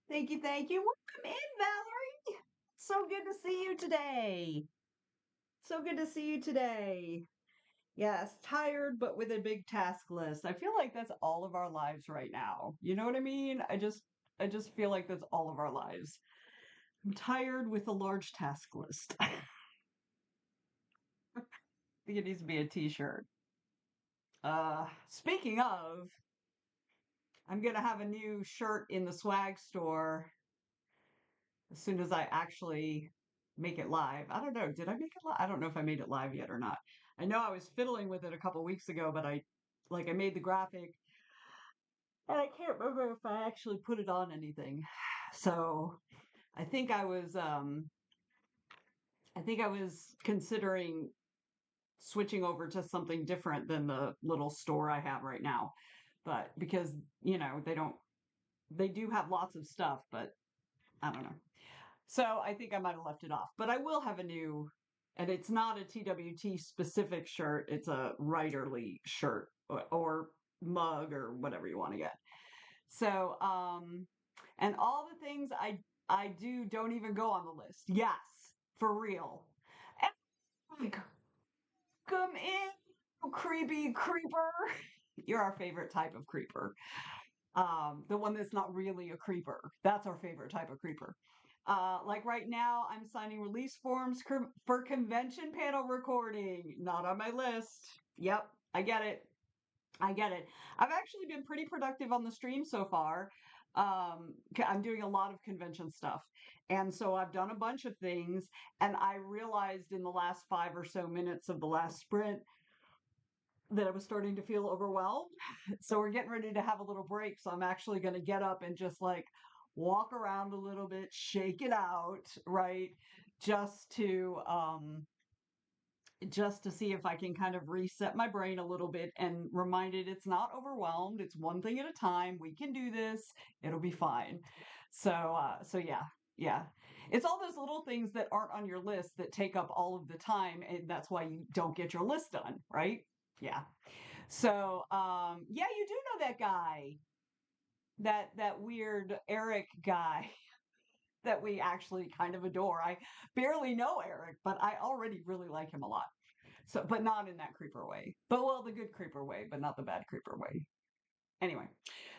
Thank you, thank you. Welcome in, Valerie. So good to see you today. So good to see you today. Yes, tired, but with a big task list. I feel like that's all of our lives right now. You know what I mean? I just feel like that's all of our lives. I'm tired with a large task list. I think it needs to be a t-shirt. Speaking of, I'm gonna have a new shirt in the swag store as soon as I actually make it live. I don't know. Did I make it live? I don't know if I made it live yet or not. I know I was fiddling with it a couple weeks ago, but I made the graphic and I can't remember if I actually put it on anything. So I think I was considering switching over to something different than the little store I have right now. But because, they do have lots of stuff, but I don't know. So I think I might have left it off. But I will have a new, and it's not a TWT specific shirt, it's a writerly shirt or mug or whatever you want to get. So, and all the things I do don't even go on the list. Yes, for real. And come in, creepy creeper. You're our favorite type of creeper. The one that's not really a creeper. That's our favorite type of creeper. Like right now, I'm signing release forms for convention panel recording. Not on my list. Yep, I get it. I get it. I've actually been pretty productive on the stream so far. I'm doing a lot of convention stuff. And so I've done a bunch of things. And I realized in the last 5 or so minutes of the last sprint that I was starting to feel overwhelmed. So we're getting ready to have a little break. So I'm actually going to get up and just like walk around a little bit, shake it out, right? Just to see if I can kind of reset my brain a little bit and remind it it's not overwhelmed. It's one thing at a time. We can do this. It'll be fine. So yeah. It's all those little things that aren't on your list that take up all of the time, and that's why you don't get your list done, right? Yeah. So yeah, you do know that guy, that weird Eric guy that we actually kind of adore. I barely know Eric, but I already really like him a lot. So, but not in that creeper way. But well, the good creeper way, but not the bad creeper way. Anyway,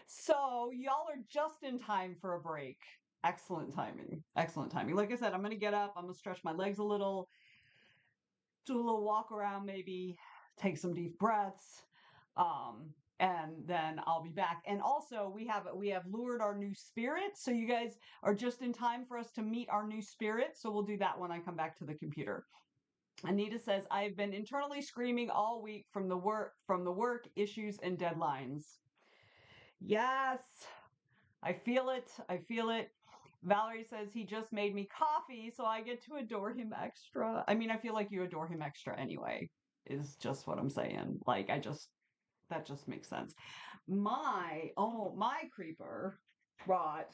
so y'all are just in time for a break. Excellent timing. Excellent timing. Like I said, I'm going to get up. I'm going to stretch my legs a little, do a little walk around, maybe take some deep breaths. And then I'll be back. And also we have lured our new spirit. So you guys are just in time for us to meet our new spirit. So we'll do that when I come back to the computer. Anita says, I've been internally screaming all week from the work issues and deadlines. Yes, I feel it. I feel it. Valerie says he just made me coffee, so I get to adore him extra. I mean, I feel like you adore him extra anyway, is just what I'm saying. Like, that just makes sense. My creeper brought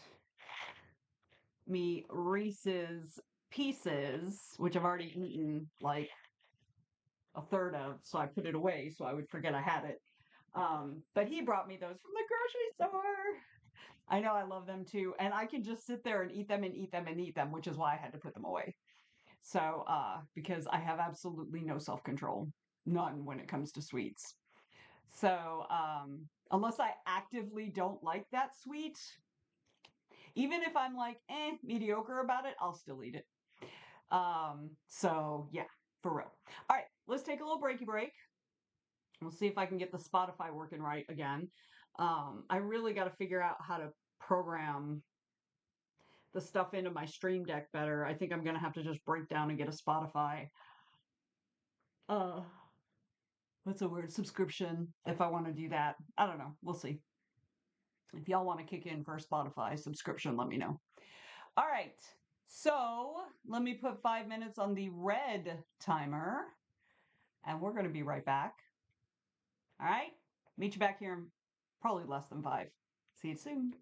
me Reese's Pieces, which I've already eaten like a third of, so I put it away so I would forget I had it. But he brought me those from the grocery store. I know, I love them too. And I can just sit there and eat them and eat them and eat them, which is why I had to put them away. So, because I have absolutely no self-control, none when it comes to sweets. So, unless I actively don't like that sweet, even if I'm like, mediocre about it, I'll still eat it. So yeah, for real. All right, let's take a little breaky break. We'll see if I can get the Spotify working right again. I really got to figure out how to program the stuff into my Stream Deck better. I think I'm going to have to just break down and get a Spotify. What's a word? Subscription, if I want to do that. I don't know. We'll see. If y'all want to kick in for a Spotify subscription, let me know. All right. So let me put 5 minutes on the red timer, and we're going to be right back. All right. Meet you back here in probably less than 5. See you soon.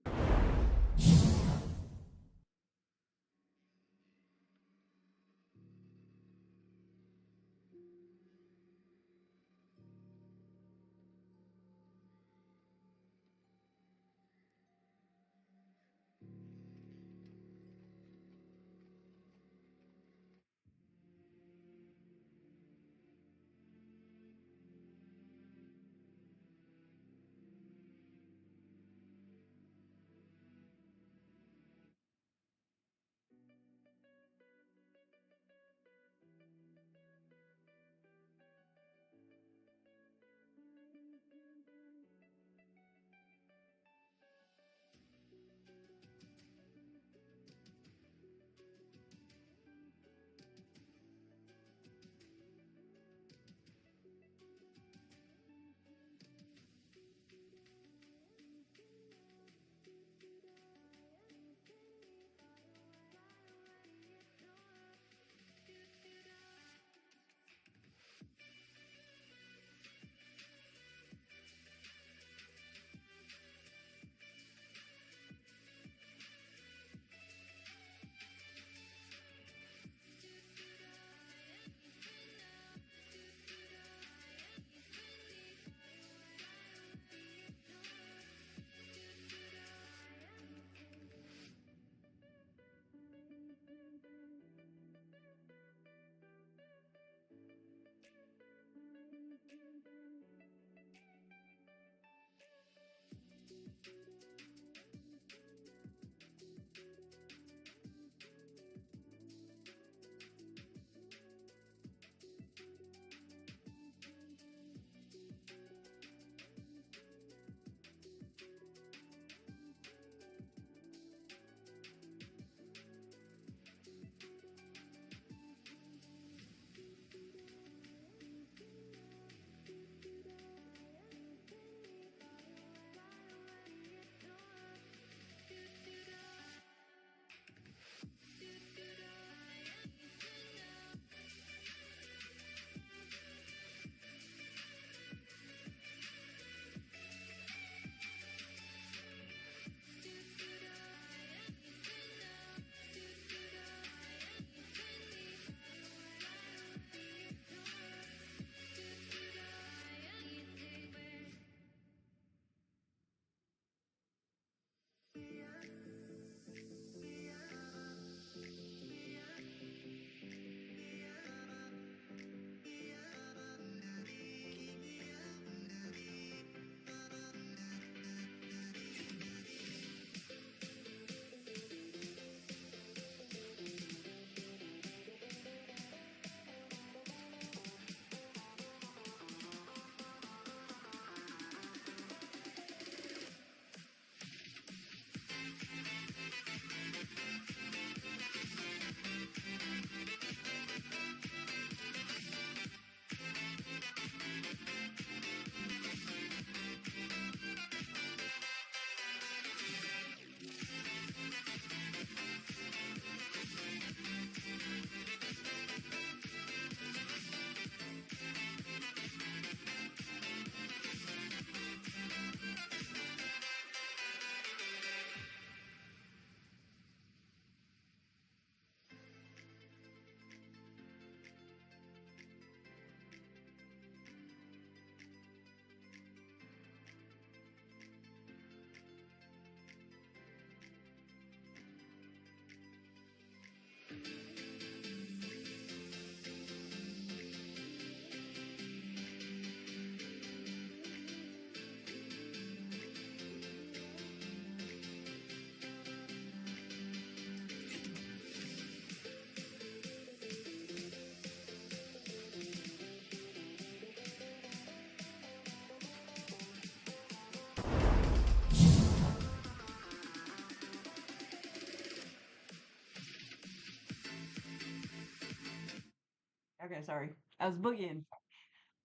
Okay, sorry. I was boogieing.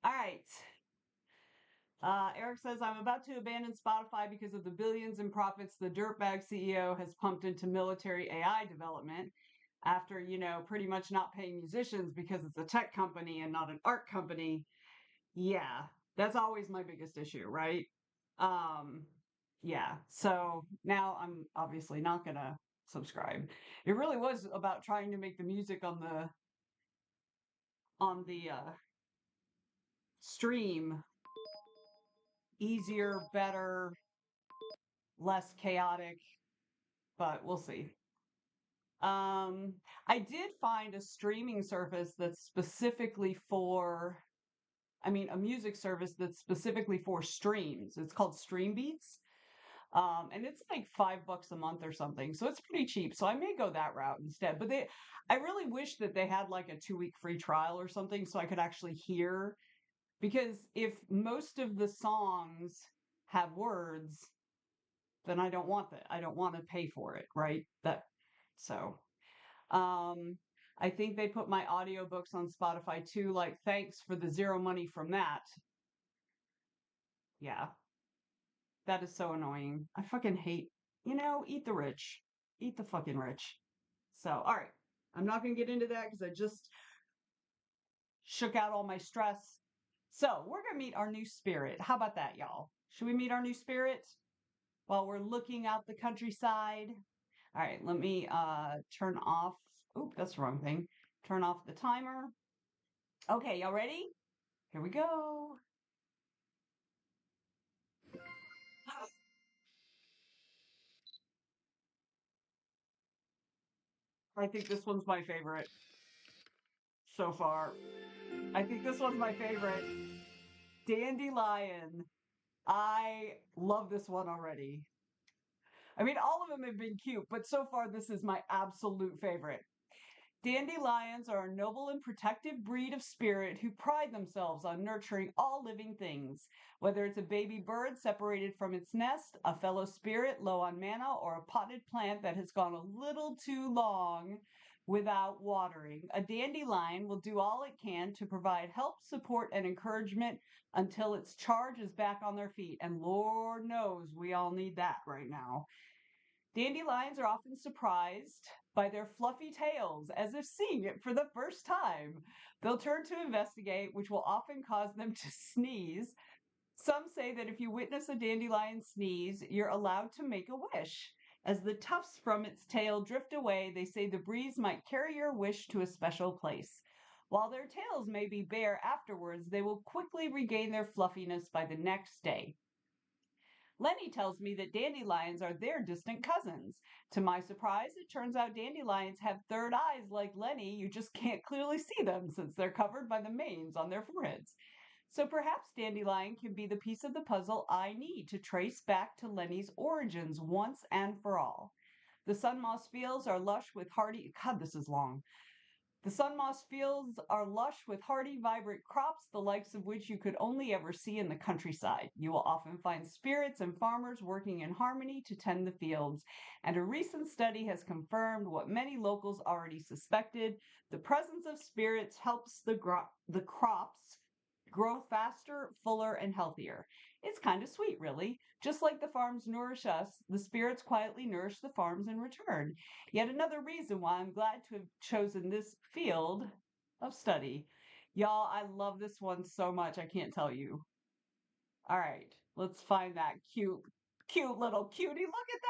All right. Eric says, I'm about to abandon Spotify because of the billions in profits the dirtbag CEO has pumped into military AI development after, pretty much not paying musicians because it's a tech company and not an art company. Yeah, that's always my biggest issue, right? Yeah, so now I'm obviously not going to subscribe. It really was about trying to make the music on the stream easier, better, less chaotic, but we'll see. I did find a streaming service that's specifically for, a music service that's specifically for streams. It's called Stream Beats. And it's like $5 a month or something. So it's pretty cheap. So I may go that route instead. But I really wish that they had like a 2-week free trial or something so I could actually hear. Because if most of the songs have words, then I don't want that. I don't want to pay for it, right? So I think they put my audiobooks on Spotify too, like thanks for the zero money from that. Yeah. That is so annoying. I fucking hate, eat the rich. Eat the fucking rich. So, all right. I'm not going to get into that because I just shook out all my stress. So, we're going to meet our new spirit. How about that, y'all? Should we meet our new spirit while we're looking out the countryside? All right, let me turn off. Oop, that's the wrong thing. Turn off the timer. Okay, y'all ready? Here we go. I think this one's my favorite so far. I think this one's my favorite. Dandelion. I love this one already. All of them have been cute, but so far this is my absolute favorite. Dandelions are a noble and protective breed of spirit who pride themselves on nurturing all living things. Whether it's a baby bird separated from its nest, a fellow spirit low on mana, or a potted plant that has gone a little too long without watering, a dandelion will do all it can to provide help, support, and encouragement until its charge is back on their feet. And Lord knows we all need that right now. Dandelions are often surprised by their fluffy tails, as if seeing it for the first time. They'll turn to investigate, which will often cause them to sneeze. Some say that if you witness a dandelion sneeze, you're allowed to make a wish. As the tufts from its tail drift away, they say the breeze might carry your wish to a special place. While their tails may be bare afterwards, they will quickly regain their fluffiness by the next day. Lenny tells me that dandelions are their distant cousins. To my surprise, it turns out dandelions have third eyes like Lenny. You just can't clearly see them since they're covered by the manes on their foreheads. So perhaps dandelion can be the piece of the puzzle I need to trace back to Lenny's origins once and for all. The sun moss fields are lush with hardy... God, this is long. The sun moss fields are lush with hardy, vibrant crops, the likes of which you could only ever see in the countryside. You will often find spirits and farmers working in harmony to tend the fields, and a recent study has confirmed what many locals already suspected. The presence of spirits helps the crops grow faster, fuller, and healthier. It's kind of sweet, really. Just like the farms nourish us, the spirits quietly nourish the farms in return. Yet another reason why I'm glad to have chosen this field of study. Y'all, I love this one so much, I can't tell you. All right, let's find that cute little cutie. Look at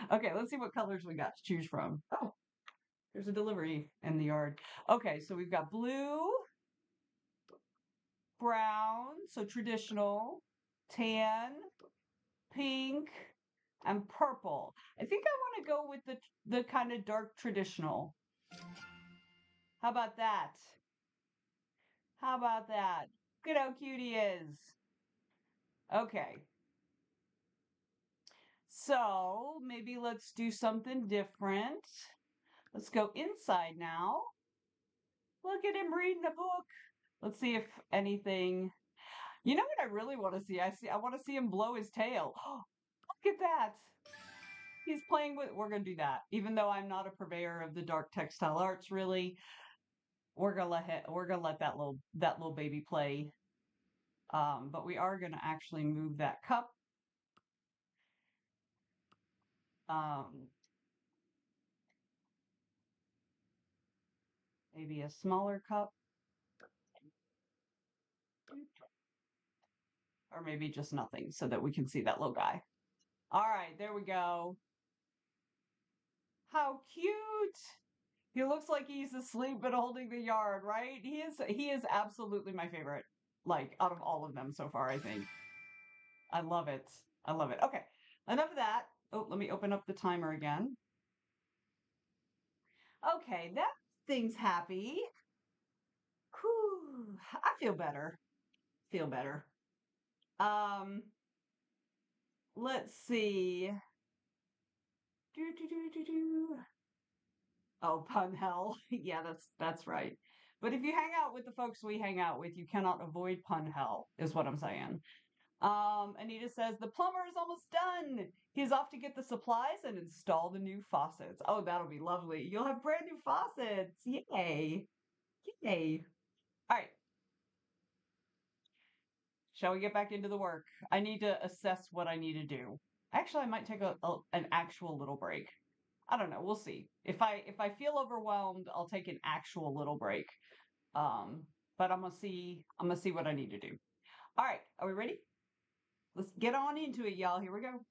that! Okay, let's see what colors we got to choose from. Oh, there's a delivery in the yard. Okay, so we've got blue, brown, so traditional, tan, pink, and purple. I think I want to go with the kind of dark traditional. How about that? How about that? Look at how cute he is. Okay. So maybe let's do something different. Let's go inside now. Look at him reading a book. Let's see if anything. You know what I really want to see? I want to see him blow his tail. Look at that. He's playing with, we're going to do that. Even though I'm not a purveyor of the dark textile arts, really. we're gonna let that little baby play. But we are gonna actually move that cup. Maybe a smaller cup. Or maybe just nothing so that we can see that little guy. All right, there we go. How cute! He looks like he's asleep but holding the yard, right? He is absolutely my favorite, like out of all of them so far, I think. I love it. I love it. Okay, enough of that. Oh, let me open up the timer again. Okay, that thing's happy. Whew, I feel better. Feel better. Let's see. Do, do, do, do, do. Oh, pun hell. Yeah, that's right. But if you hang out with the folks we hang out with, you cannot avoid pun hell, is what I'm saying. Anita says the plumber is almost done. He's off to get the supplies and install the new faucets. Oh, that'll be lovely. You'll have brand new faucets. Yay. Yay. All right. Shall we get back into the work? I need to assess what I need to do. Actually, I might take an actual little break. I don't know. We'll see. If I feel overwhelmed, I'll take an actual little break. But I'm gonna see what I need to do. All right, are we ready? Let's get on into it, y'all. Here we go.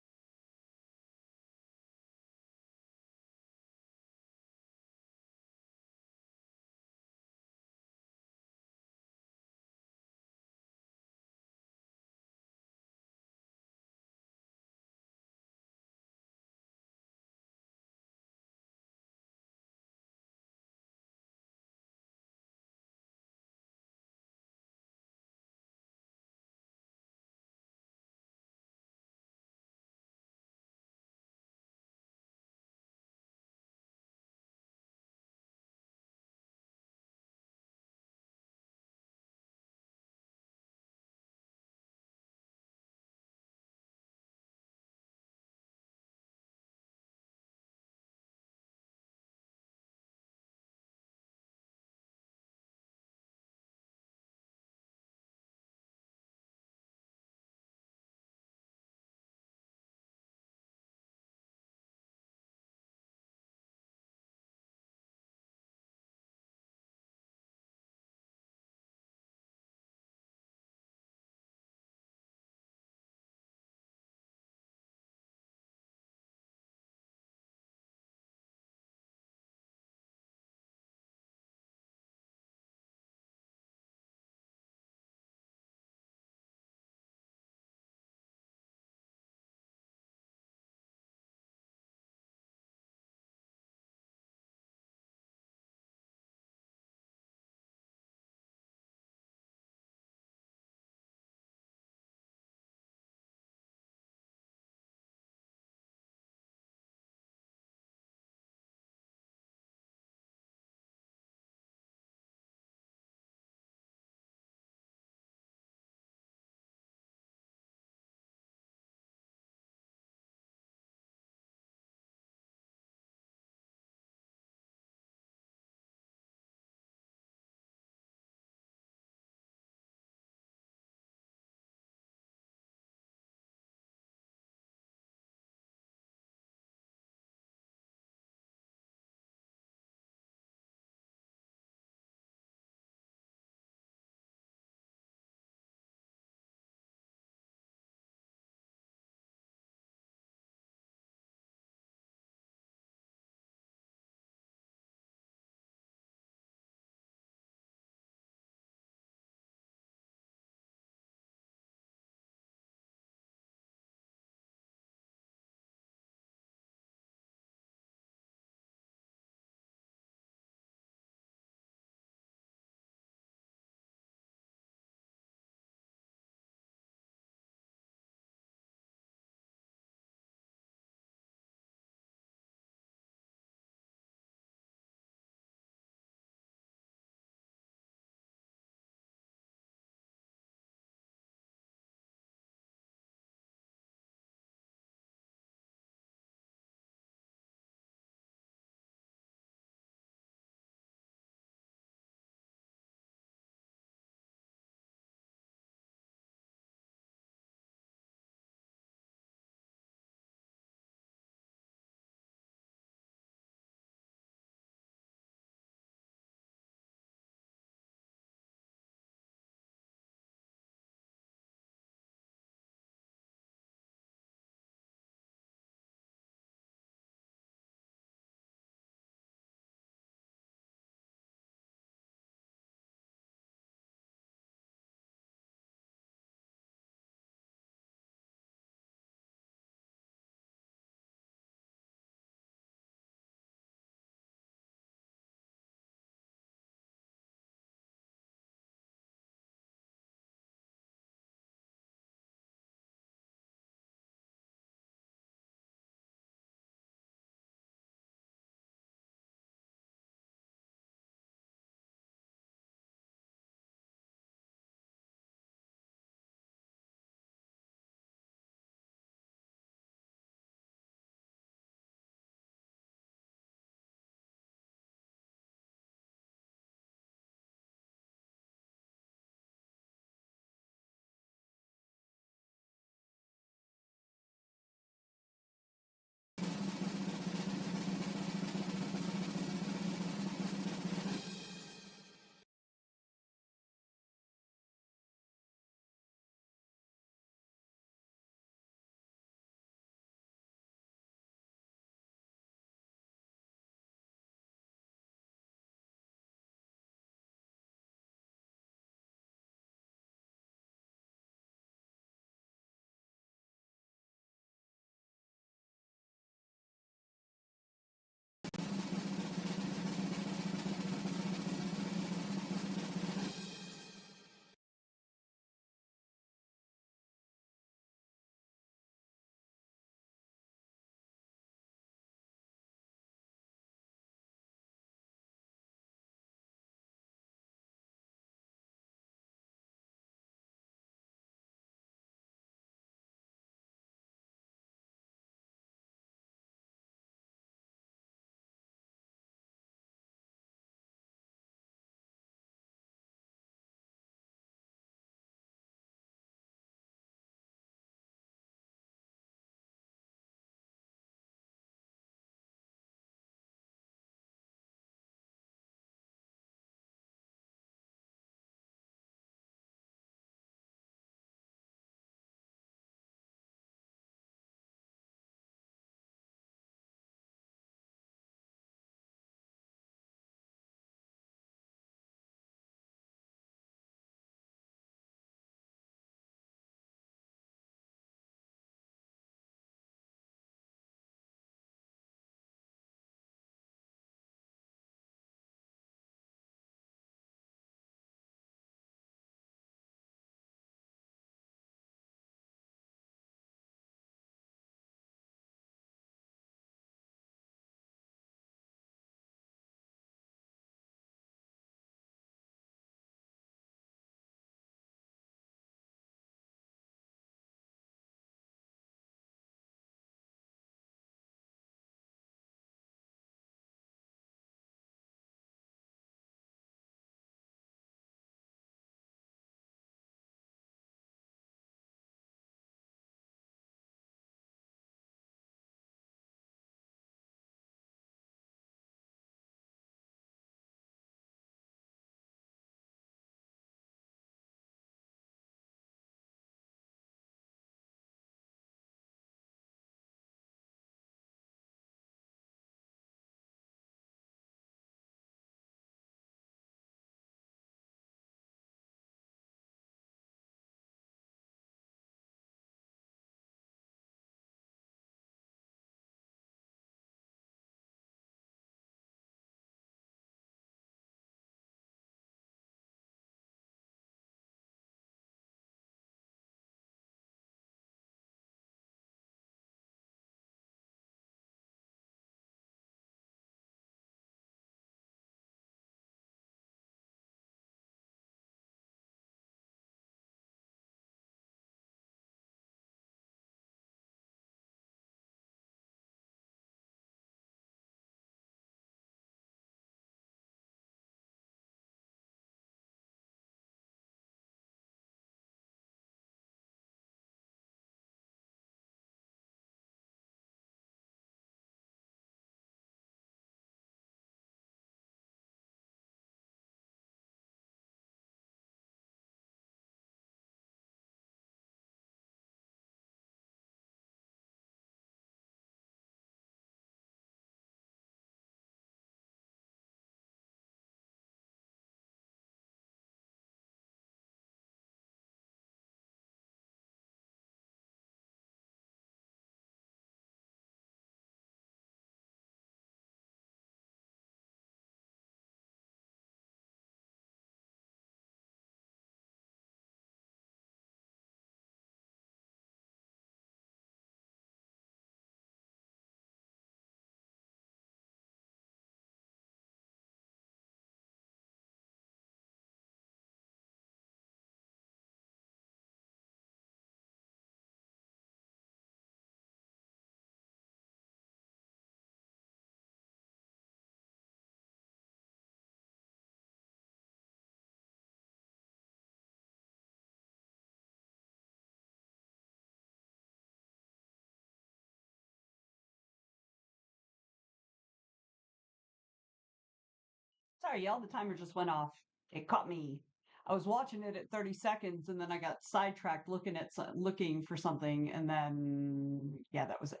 Sorry, y'all, the timer just went off. It caught me. I was watching it at 30 seconds and then I got sidetracked looking for something and then yeah, that was it.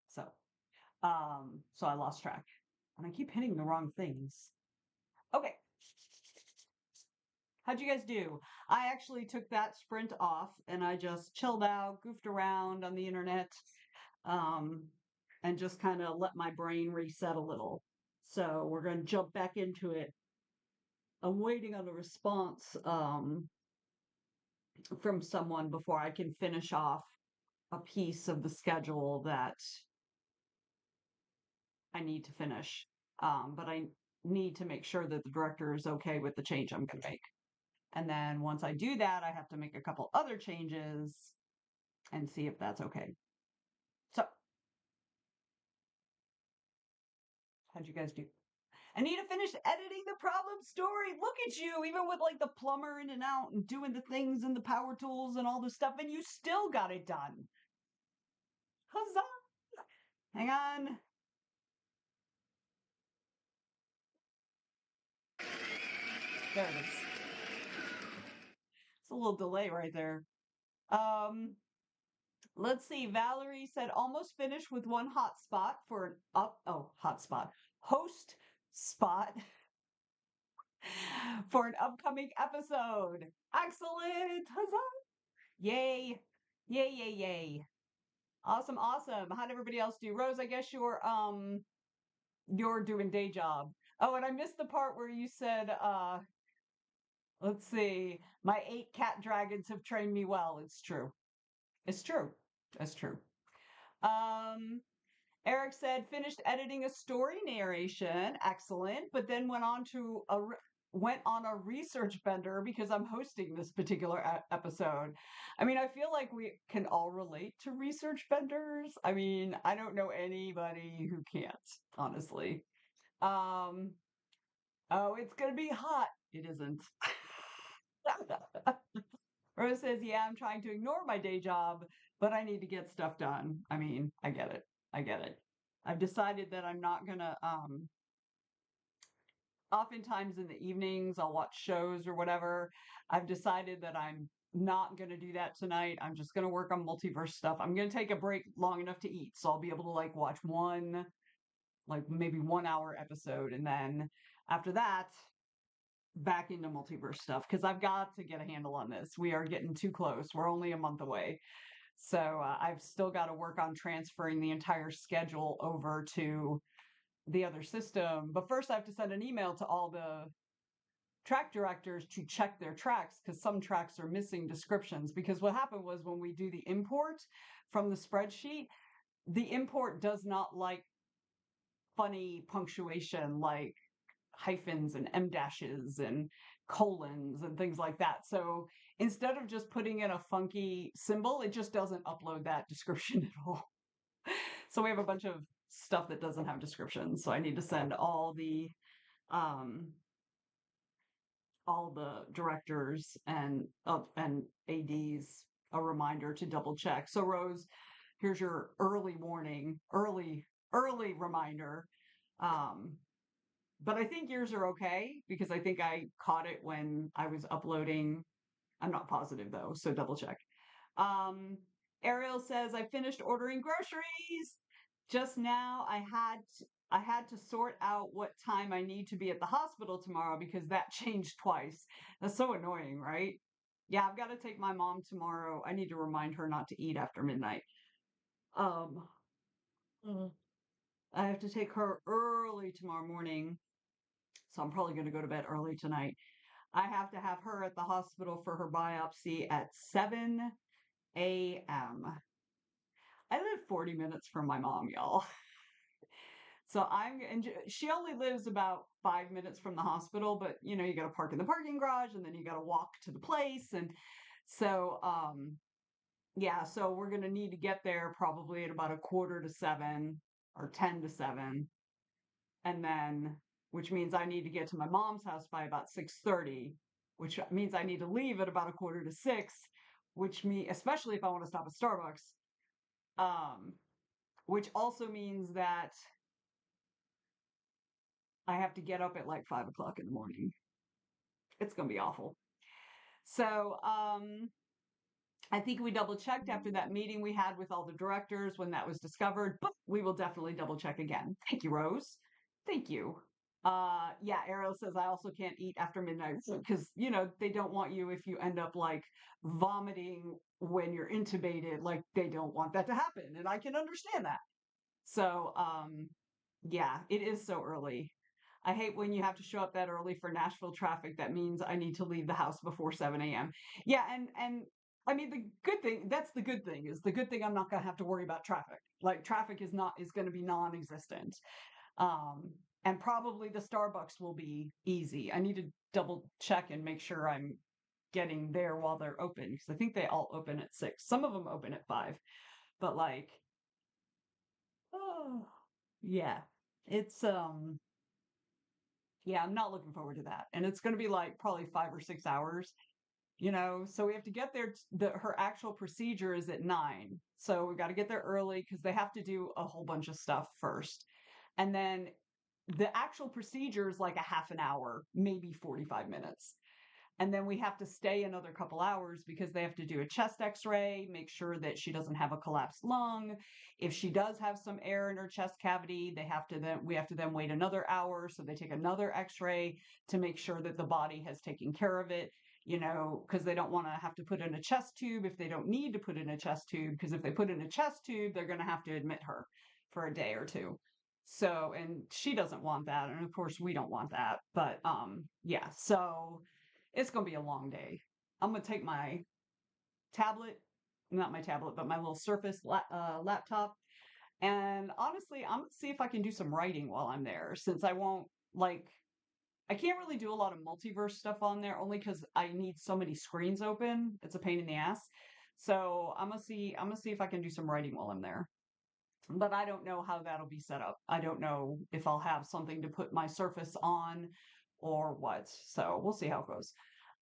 So I lost track. And I keep hitting the wrong things. Okay. How'd you guys do? I actually took that sprint off and I just chilled out, goofed around on the internet, and just kind of let my brain reset a little. So we're going to jump back into it. I'm waiting on a response from someone before I can finish off a piece of the schedule that I need to finish. But I need to make sure that the director is okay with the change I'm going to make. And then once I do that, I have to make a couple other changes and see if that's okay. So, how'd you guys do? I need to finish editing the problem story. Look at you, even with like the plumber in and out and doing the things and the power tools and all the stuff, and you still got it done. Huzzah! Hang on. There it is. It's a little delay right there. Let's see. Valerie said almost finished with one hotspot for an hotspot host spot for an upcoming episode. Excellent! Huzzah! Yay! Yay! Yay! Yay! Awesome! Awesome! How'd everybody else do? Rose, I guess you're doing day job. Oh, and I missed the part where you said let's see. My 8 cat dragons have trained me well. It's true. It's true. That's true. Eric said finished editing a story narration, excellent, but then went on a research bender because I'm hosting this particular episode. I mean, I feel like we can all relate to research benders. I mean, I don't know anybody who can't, honestly. Oh, it's gonna be hot. It isn't. Rose says, yeah, I'm trying to ignore my day job, but I need to get stuff done. I mean, I get it. I get it. I've decided that I'm not gonna oftentimes in the evenings I'll watch shows or whatever. I've decided that I'm not gonna do that tonight. I'm just gonna work on multiverse stuff. I'm gonna take a break long enough to eat. So I'll be able to like watch one like maybe 1 hour episode and then after that back into multiverse stuff because I've got to get a handle on this. We are getting too close. We're only a month away. So I've still got to work on transferring the entire schedule over to the other system. But first, I have to send an email to all the track directors to check their tracks because some tracks are missing descriptions. Because what happened was when we do the import from the spreadsheet, the import does not like funny punctuation like hyphens and em dashes and colons and things like that. So instead of just putting in a funky symbol, it just doesn't upload that description at all. So we have a bunch of stuff that doesn't have descriptions. So I need to send all the directors and ADs a reminder to double check. So Rose, here's your early warning, early reminder. But I think yours are okay because I think I caught it when I was uploading. I'm not positive though, so double check. Ariel says I finished ordering groceries. Just now I had to sort out what time I need to be at the hospital tomorrow because that changed twice. That's so annoying, right? Yeah, I've got to take my mom tomorrow. I need to remind her not to eat after midnight. I have to take her early tomorrow morning. So I'm probably going to go to bed early tonight. I have to have her at the hospital for her biopsy at 7 a.m. I live 40 minutes from my mom, y'all. So and she only lives about 5 minutes from the hospital, but you know, you got to park in the parking garage and then you got to walk to the place. And so, yeah, so we're going to need to get there probably at about 6:45 or 10 to 7. And then, which means I need to get to my mom's house by about 6:30, which means I need to leave at about 5:45, which means, especially if I want to stop at Starbucks, which also means that I have to get up at like 5 o'clock in the morning. It's going to be awful. So, I think we double checked after that meeting we had with all the directors when that was discovered, but we will definitely double check again. Thank you, Rose. Thank you. Yeah, Ariel says I also can't eat after midnight because, they don't want you if you end up like vomiting when you're intubated, like they don't want that to happen. And I can understand that. So, yeah, it is so early. I hate when you have to show up that early for Nashville traffic. That means I need to leave the house before 7 a.m. Yeah, and I mean the good thing, that's the good thing, is the good thing I'm not gonna have to worry about traffic. Like traffic is gonna be non-existent. Um, and probably the Starbucks will be easy. I need to double check and make sure I'm getting there while they're open because I think they all open at 6. Some of them open at 5. But like, oh, yeah. It's yeah, I'm not looking forward to that. And it's going to be like probably 5 or 6 hours, so we have to get there. Her actual procedure is at 9. So we got to get there early because they have to do a whole bunch of stuff first. And then the actual procedure is like a half an hour, maybe 45 minutes. And then we have to stay another couple hours because they have to do a chest x-ray, make sure that she doesn't have a collapsed lung. If she does have some air in her chest cavity, we have to then wait another hour. So they take another x-ray to make sure that the body has taken care of it, because they don't want to have to put in a chest tube if they don't need to put in a chest tube, because if they put in a chest tube, they're going to have to admit her for a day or two. So, and she doesn't want that. And of course we don't want that, but, yeah, so it's going to be a long day. I'm going to take my tablet, not my tablet, but my little Surface laptop. And honestly, I'm going to see if I can do some writing while I'm there, since I can't really do a lot of multiverse stuff on there only because I need so many screens open. It's a pain in the ass. So I'm going to see if I can do some writing while I'm there. But I don't know how that'll be set up. I don't know if I'll have something to put my Surface on or what. So we'll see how it goes.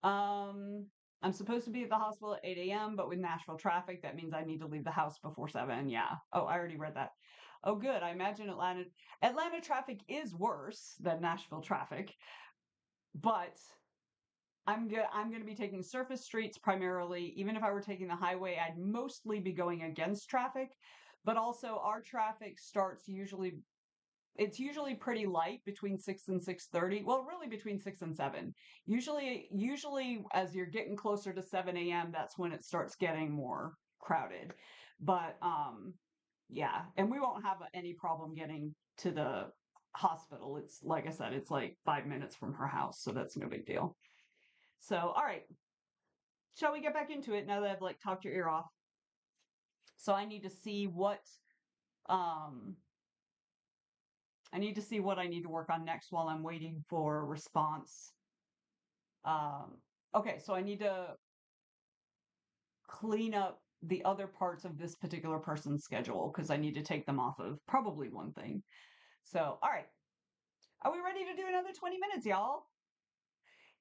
I'm supposed to be at the hospital at 8 a.m., but with Nashville traffic, that means I need to leave the house before 7. Yeah. Oh, I already read that. Oh, good. I imagine Atlanta traffic is worse than Nashville traffic, but I'm going to be taking surface streets primarily. Even if I were taking the highway, I'd mostly be going against traffic. But also, our traffic starts it's usually pretty light between 6 and 6:30. Well, really between 6 and 7. Usually as you're getting closer to 7 a.m., that's when it starts getting more crowded. But yeah, and we won't have any problem getting to the hospital. It's like I said, it's like 5 minutes from her house, so that's no big deal. So, all right. Shall we get back into it now that I've like talked your ear off? So I need to see what um I need to work on next while I'm waiting for a response. Okay, so I need to clean up the other parts of this particular person's schedule because I need to take them off of probably one thing. So, all right. Are we ready to do another 20 minutes, y'all?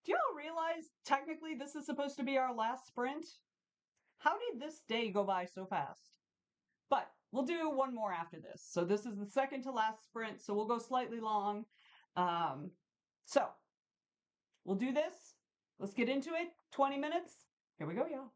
Do y'all realize technically this is supposed to be our last sprint? How did this day go by so fast? But we'll do one more after this. So this is the second to last sprint, so we'll go slightly long. So we'll do this. Let's get into it. 20 minutes. Here we go, y'all.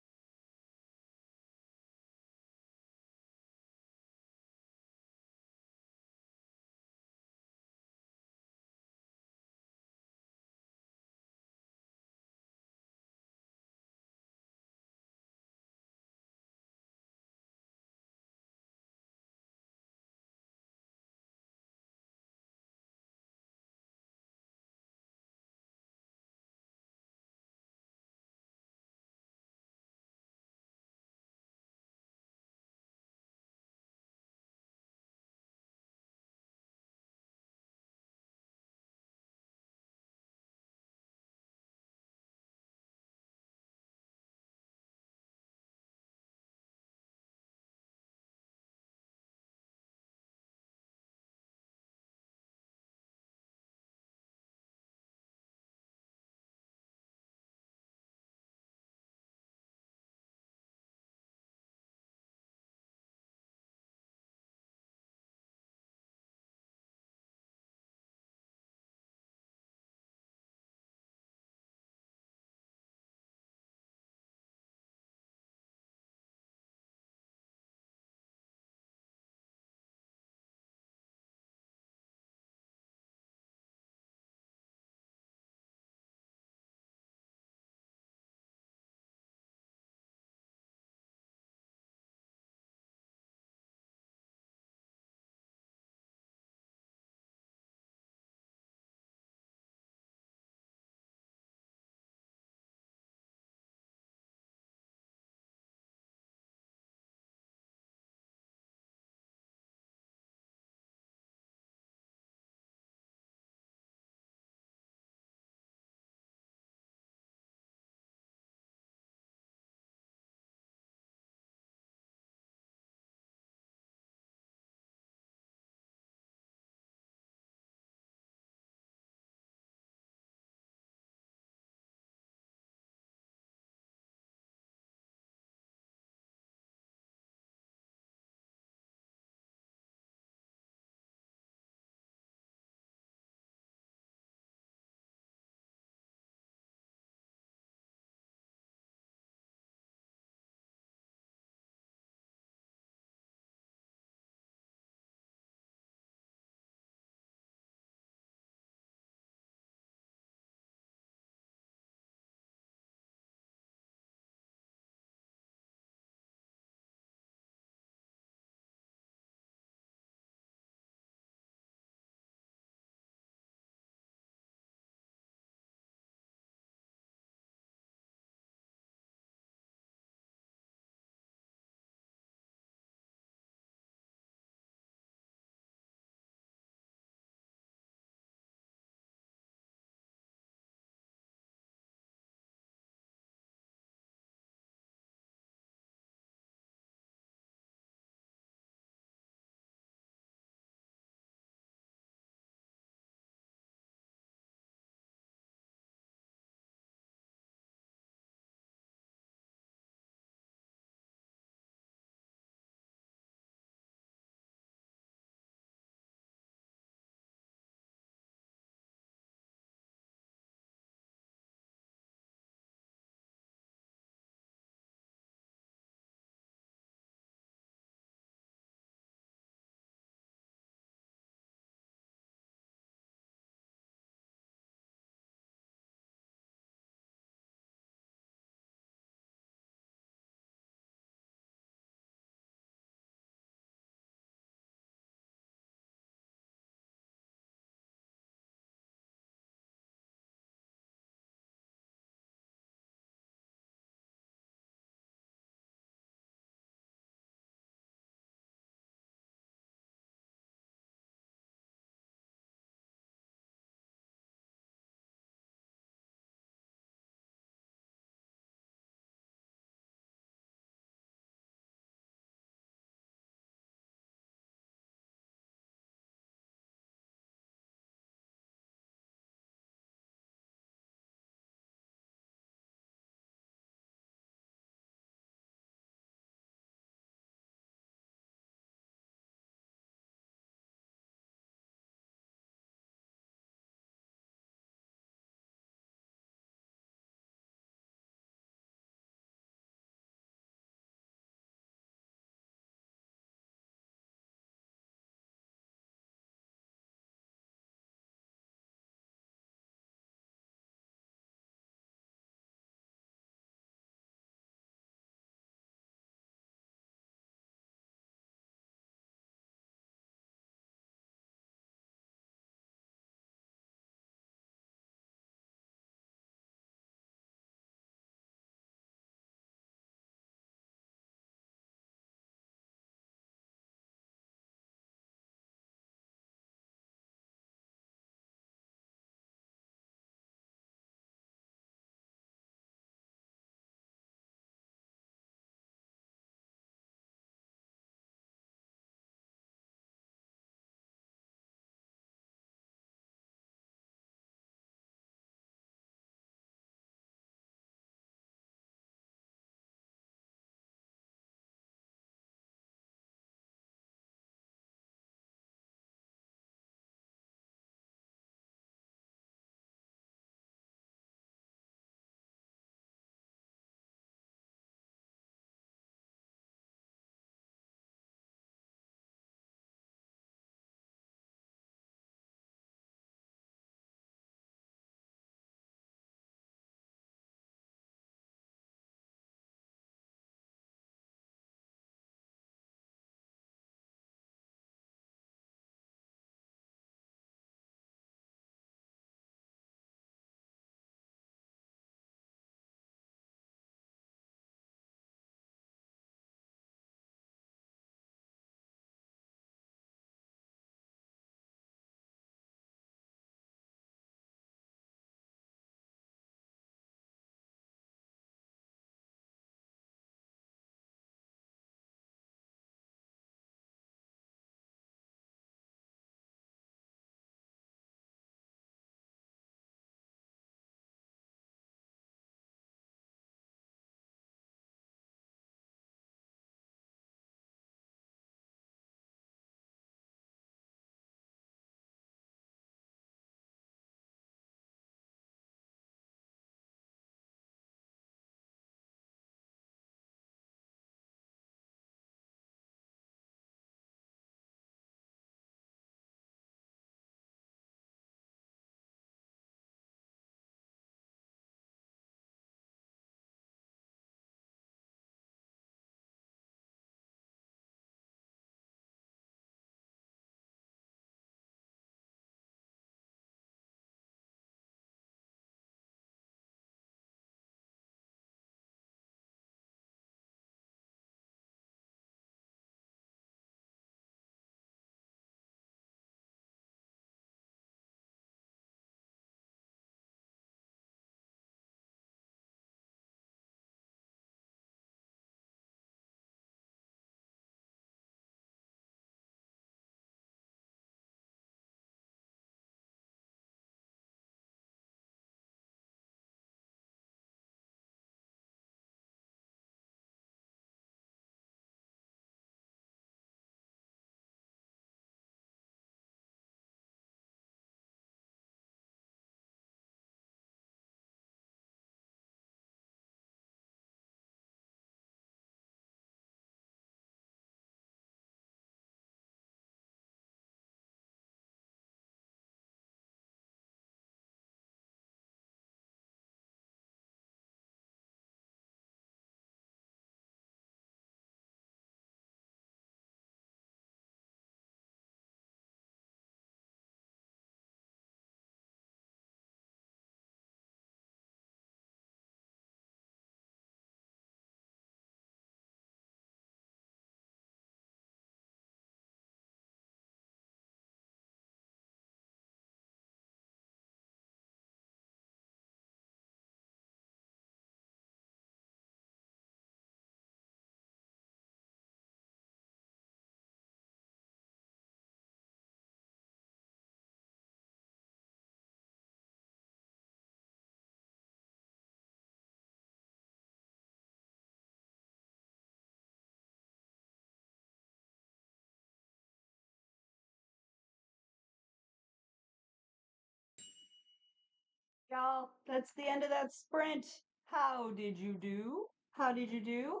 Y'all, that's the end of that sprint. How did you do? How did you do?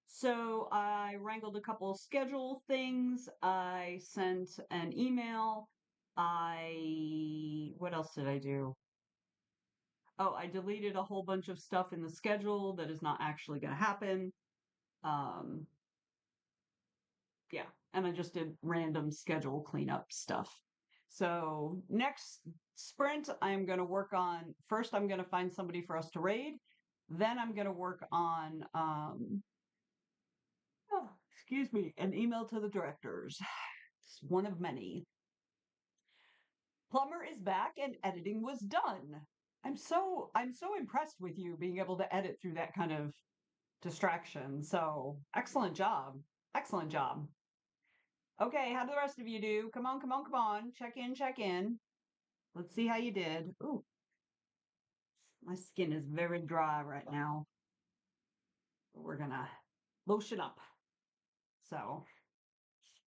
So I wrangled a couple of schedule things. I sent an email. What else did I do? Oh, I deleted a whole bunch of stuff in the schedule that is not actually going to happen. Um, yeah, and I just did random schedule cleanup stuff. So next sprint, I'm going to work on, first I'm going to find somebody for us to raid. Then I'm going to work on, excuse me, an email to the directors. It's one of many. Plumber is back and editing was done. I'm so impressed with you being able to edit through that kind of distraction. So excellent job. Excellent job. Okay, how do the rest of you do? Come on, come on, come on. Check in, check in. Let's see how you did. Ooh, my skin is very dry right now. We're gonna lotion up. So,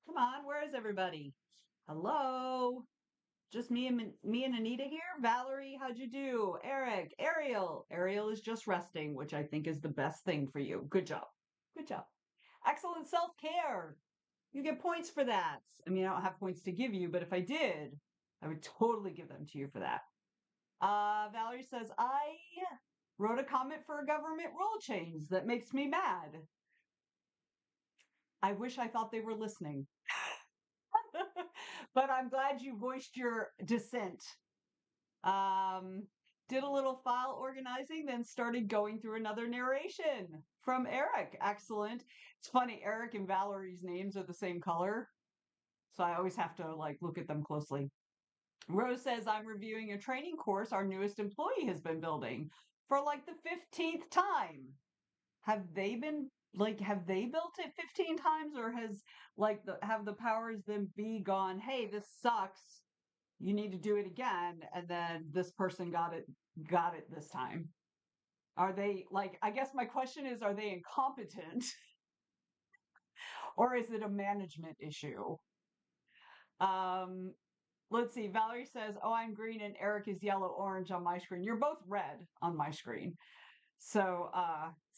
come on, where is everybody? Hello? Just me and Anita here? Valerie, how'd you do? Eric, Ariel. Ariel is just resting, which I think is the best thing for you. Good job. Good job. Excellent self-care. You get points for that. I mean, I don't have points to give you, but if I did, I would totally give them to you for that. Valerie says, I wrote a comment for a government rule change that makes me mad. I wish I thought they were listening. But I'm glad you voiced your dissent. Did a little file organizing, then started going through another narration from Eric. Excellent. It's funny, Eric and Valerie's names are the same color. So I always have to like look at them closely. Rose says, I'm reviewing a training course our newest employee has been building for like the 15th time. Have they built it 15 times, or have the powers then be gone, hey, this sucks, you need to do it again, and then this person got it this time? Are they like, I guess my question is, are they incompetent or is it a management issue? Let's see. Valerie says, oh, I'm green and Eric is yellow orange on my screen. You're both red on my screen. So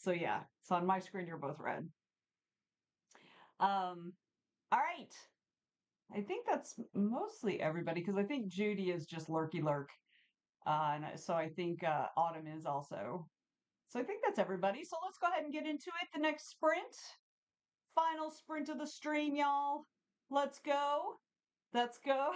yeah. So on my screen you're both red. All right. I think that's mostly everybody, because I think Judy is just lurky lurk. And so I think Autumn is also. So I think that's everybody. So let's go ahead and get into it. The next sprint. Final sprint of the stream, y'all. Let's go. Let's go.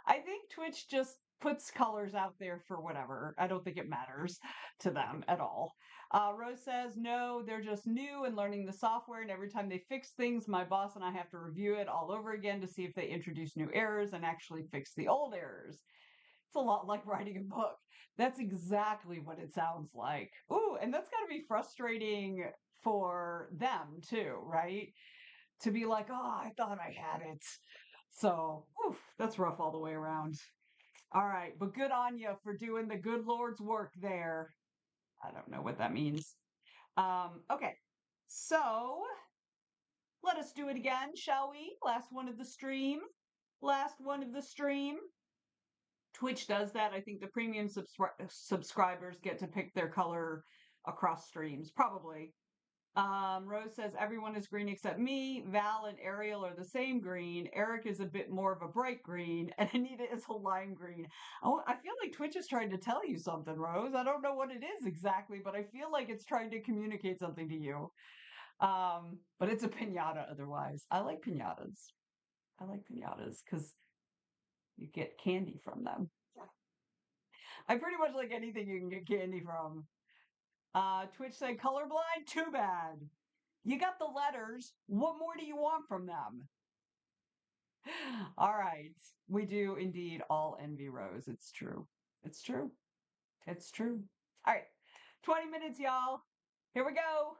I think Twitch just puts colors out there for whatever. I don't think it matters to them at all. Rose says, no, they're just new and learning the software. And every time they fix things, my boss and I have to review it all over again to see if they introduce new errors and actually fix the old errors. It's a lot like writing a book. That's exactly what it sounds like. Ooh, and that's got to be frustrating for them too, right? To be like, oh, I thought I had it. So, oof, that's rough all the way around. All right, but good on you for doing the good Lord's work there. I don't know what that means. Okay, so let us do it again, shall we? Last one of the stream. Last one of the stream. Twitch does that. I think the premium subscribers get to pick their color across streams, probably. Rose says everyone is green except me. Val and Ariel are the same green. Eric is a bit more of a bright green, and Anita is a lime green. Oh, I feel like Twitch is trying to tell you something, Rose. I don't know what it is exactly, but I feel like it's trying to communicate something to you. But it's a pinata otherwise. I like pinatas. I like pinatas because you get candy from them. I pretty much like anything you can get candy from. Twitch said colorblind? Too bad. You got the letters. What more do you want from them? All right. We do indeed all envy Rose. It's true. It's true. It's true. All right. 20 minutes, y'all. Here we go.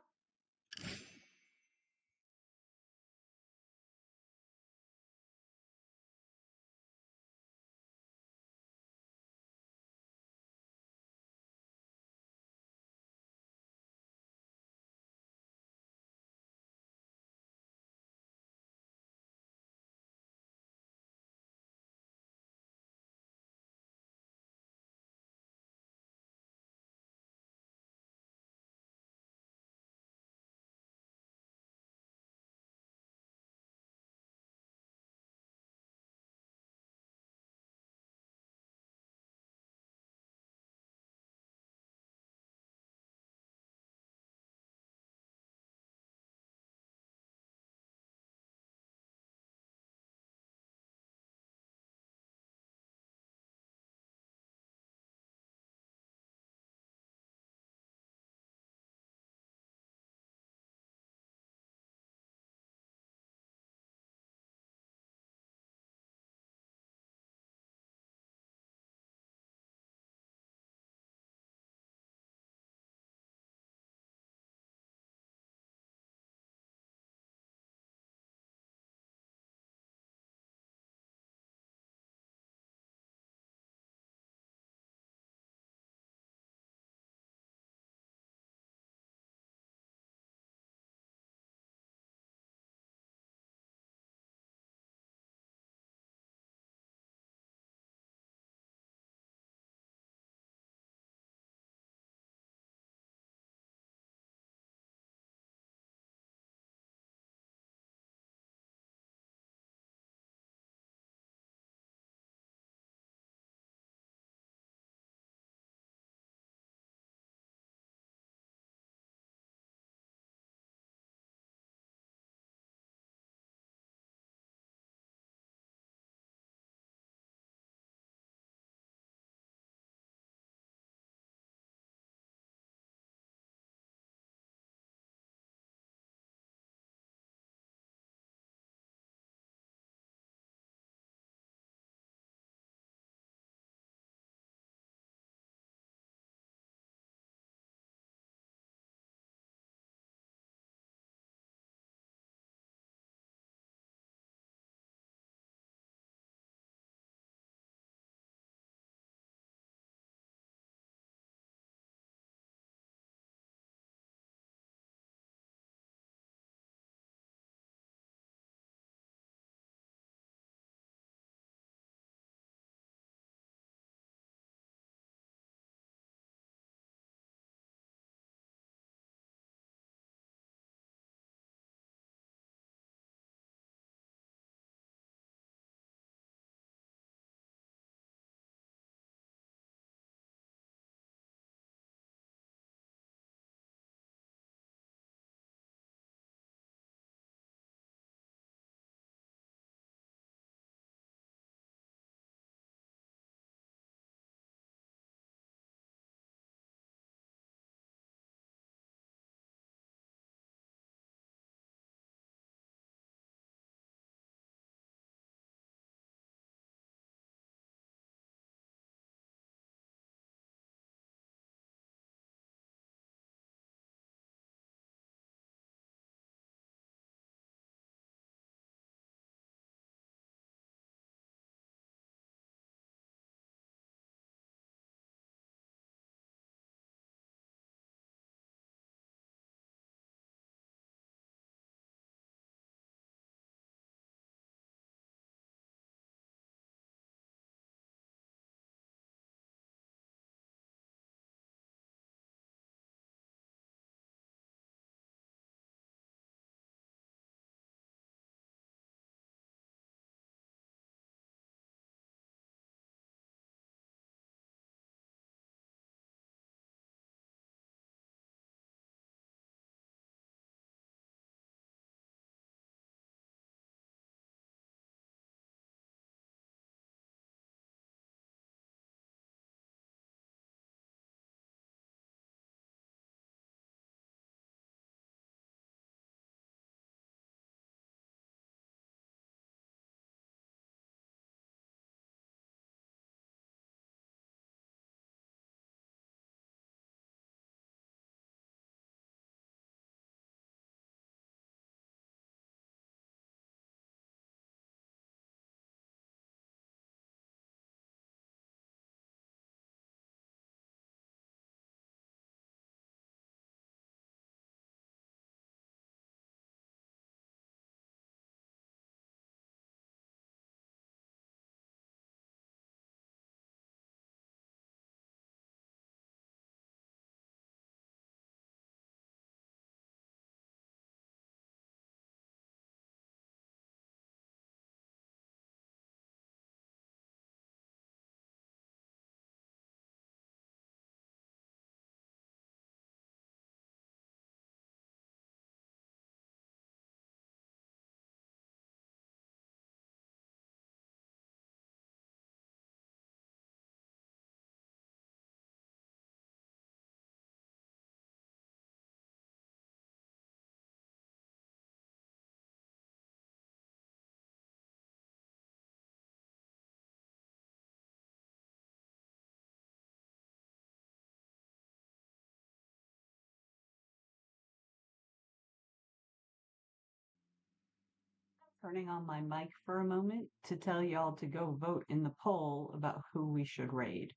turning on my mic for a moment to tell y'all to go vote in the poll about who we should raid.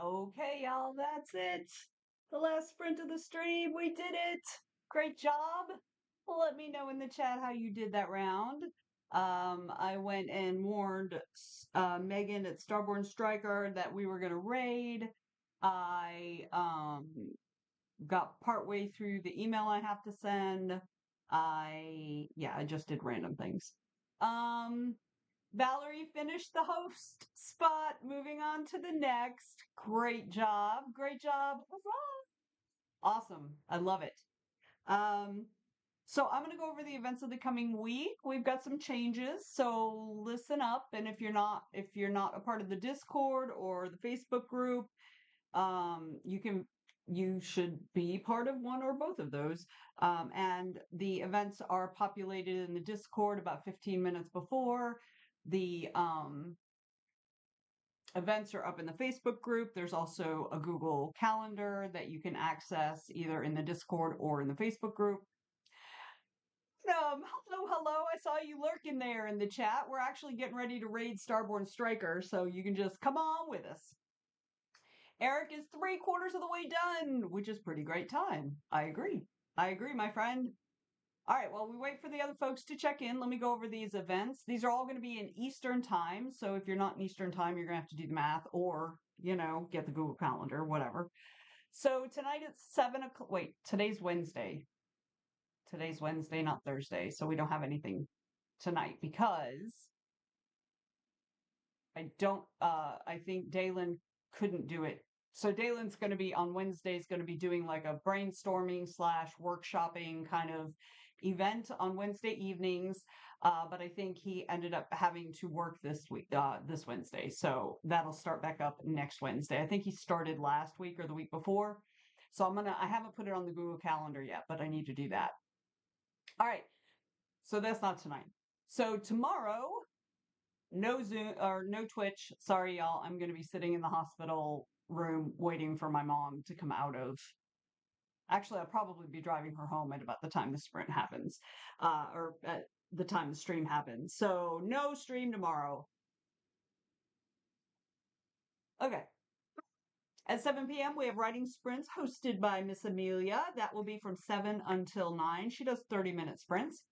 Okay, y'all, that's it. The last sprint of the stream. We did it. Great job. Let me know in the chat how you did that round. I went and warned Megan at Starborn Striker that we were going to raid. I got partway through the email I have to send. I just did random things. Valerie finished the host spot. Moving on to the next. Great job. Great job. Awesome. I love it. So I'm going to go over the events of the coming week. We've got some changes, so listen up. And if you're not a part of the Discord or the Facebook group, you should be part of one or both of those. And the events are populated in the Discord about 15 minutes before. The events are up in the Facebook group. There's also a Google Calendar that you can access either in the Discord or in the Facebook group. Hello. I saw you lurking there in the chat. We're actually getting ready to raid Starborn Striker, so you can just come on with us. Eric is 3/4 of the way done, which is pretty great time. I agree, my friend. All right, well, we wait for the other folks to check in. Let me go over these events. These are all going to be in Eastern time, so if you're not in Eastern time, you're going to have to do the math or, get the Google Calendar, whatever. So tonight it's 7 o'clock. Wait, today's Wednesday. Today's Wednesday, not Thursday, so we don't have anything tonight because I think Dalen couldn't do it. So Dalen's going to be on Wednesdays, going to be doing like a brainstorming / workshopping kind of event on Wednesday evenings. But I think he ended up having to work this Wednesday. So that'll start back up next Wednesday. I think he started last week or the week before. So I haven't put it on the Google Calendar yet, but I need to do that. All right. So that's not tonight. So tomorrow, no Zoom or no Twitch. Sorry, y'all. I'm going to be sitting in the hospital room waiting for my mom to come out of. Actually, I'll probably be driving her home at about the time the sprint happens, or at the time the stream happens. So no stream tomorrow. Okay. At 7 p.m., we have writing sprints hosted by Miss Amelia. That will be from 7 until 9. She does 30-minute sprints.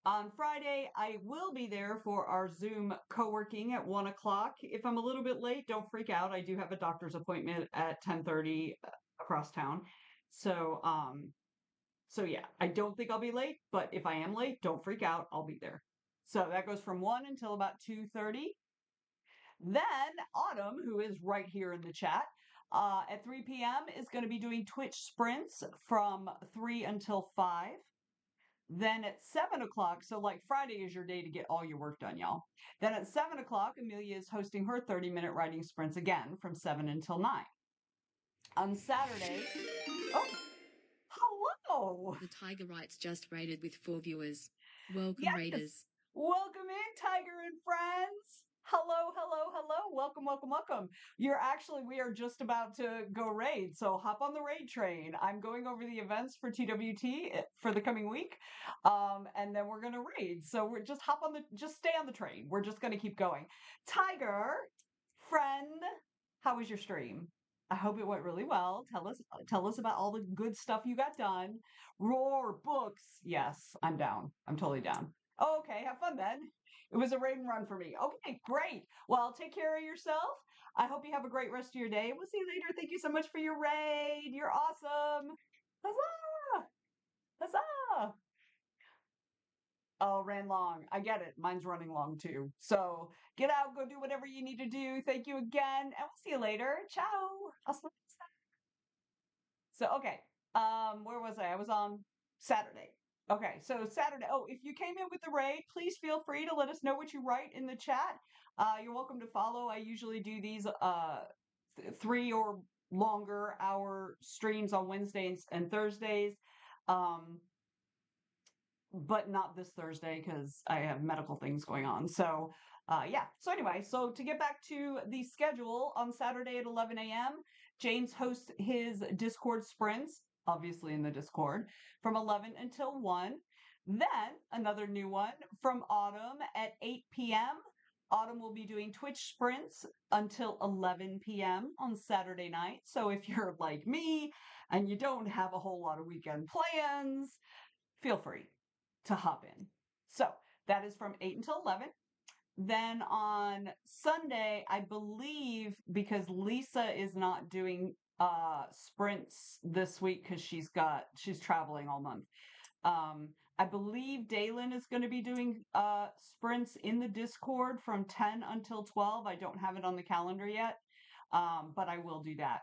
On Friday, I will be there for our Zoom co-working at 1 o'clock. If I'm a little bit late, don't freak out. I do have a doctor's appointment at 10:30 across town. So yeah, I don't think I'll be late, but if I am late, don't freak out. I'll be there. So that goes from 1 until about 2:30. Then Autumn, who is right here in the chat, at 3 p.m. is going to be doing Twitch sprints from 3 until 5. Then at 7 o'clock, so like Friday is your day to get all your work done, y'all. Then at 7 o'clock, Amelia is hosting her 30-minute writing sprints again from 7 until 9. On Saturday, hello! The Tiger Writes just raided with 4 viewers. Welcome, Yes. raiders. Welcome in, Tiger and friends. Hello. Welcome. We are just about to go raid, so hop on the raid train. I'm going over the events for TWT for the coming week, and then we're going to raid. So we're just stay on the train. We're just going to keep going. Tiger, friend, how was your stream? I hope it went really well. Tell us about all the good stuff you got done. Roar books. Yes, I'm down. I'm totally down. Okay, have fun then. It was a raid and run for me. Okay, great. Well, take care of yourself. I hope you have a great rest of your day. We'll see you later. Thank you so much for your raid. You're awesome. Huzzah! Huzzah! Oh, ran long. I get it. Mine's running long too. So get out, go do whatever you need to do. Thank you again, and we'll see you later. Ciao. I'll see you next time. So, okay. Where was I? I was on Saturday. Okay, so Saturday. Oh, if you came in with the raid, please feel free to let us know what you write in the chat. You're welcome to follow. I usually do these 3 or longer hour streams on Wednesdays and Thursdays. But not this Thursday because I have medical things going on. So, yeah. So anyway, so to get back to the schedule, on Saturday at 11 a.m., James hosts his Discord sprints, obviously in the Discord, from 11 until 1. Then another new one from Autumn at 8 p.m. Autumn will be doing Twitch sprints until 11 p.m. on Saturday night. So if you're like me and you don't have a whole lot of weekend plans, feel free to hop in. So that is from 8 until 11. Then on Sunday, I believe, because Lisa is not doing sprints this week because she's traveling all month. I believe Dalen is going to be doing sprints in the Discord from 10 until 12. I don't have it on the calendar yet, but I will do that.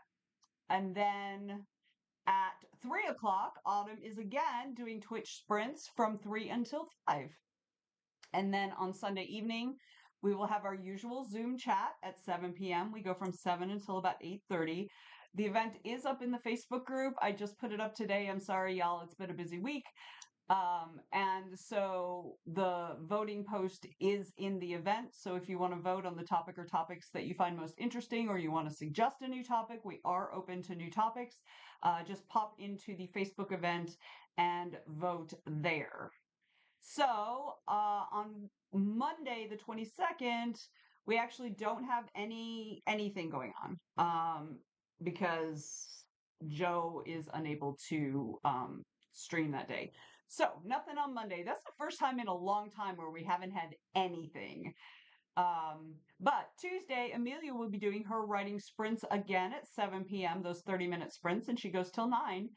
And then at 3 o'clock, Autumn is again doing Twitch sprints from 3 until 5. And then on Sunday evening, we will have our usual Zoom chat at 7 p.m. We go from 7 until about 8:30. The event is up in the Facebook group. I just put it up today. I'm sorry, y'all. It's been a busy week. And so the voting post is in the event. So if you want to vote on the topic or topics that you find most interesting, or you want to suggest a new topic, we are open to new topics. Just pop into the Facebook event and vote there. So on Monday, the 22nd, we actually don't have anything going on because Joe is unable to stream that day. So nothing on Monday. That's the first time in a long time where we haven't had anything. But Tuesday, Amelia will be doing her writing sprints again at 7 p.m., those 30-minute sprints, and she goes till 9.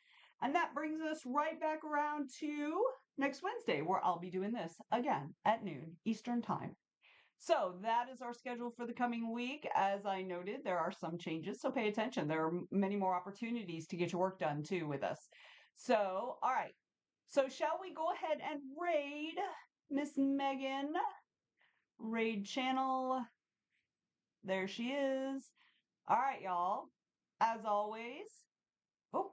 And that brings us right back around to next Wednesday, where I'll be doing this again at noon Eastern Time. So that is our schedule for the coming week. As I noted, there are some changes, so pay attention. There are many more opportunities to get your work done, too, with us. So, all right. So shall we go ahead and raid Miss Megan? Raid channel. There she is. All right, y'all. As always. Oh,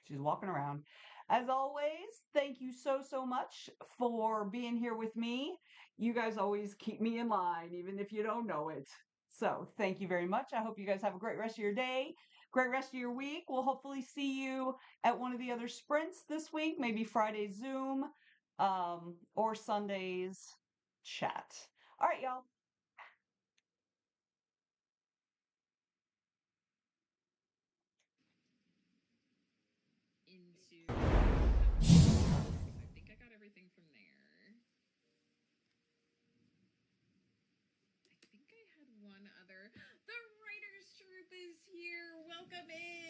she's walking around. As always, thank you so much for being here with me. You guys always keep me in line, even if you don't know it. So thank you very much. I hope you guys have a great rest of your day. Great rest of your week. We'll hopefully see you at one of the other sprints this week, maybe Friday's Zoom, or Sunday's chat. All right, y'all. I think I got everything from there. I think I had one other. The writers troupe is here. Welcome in.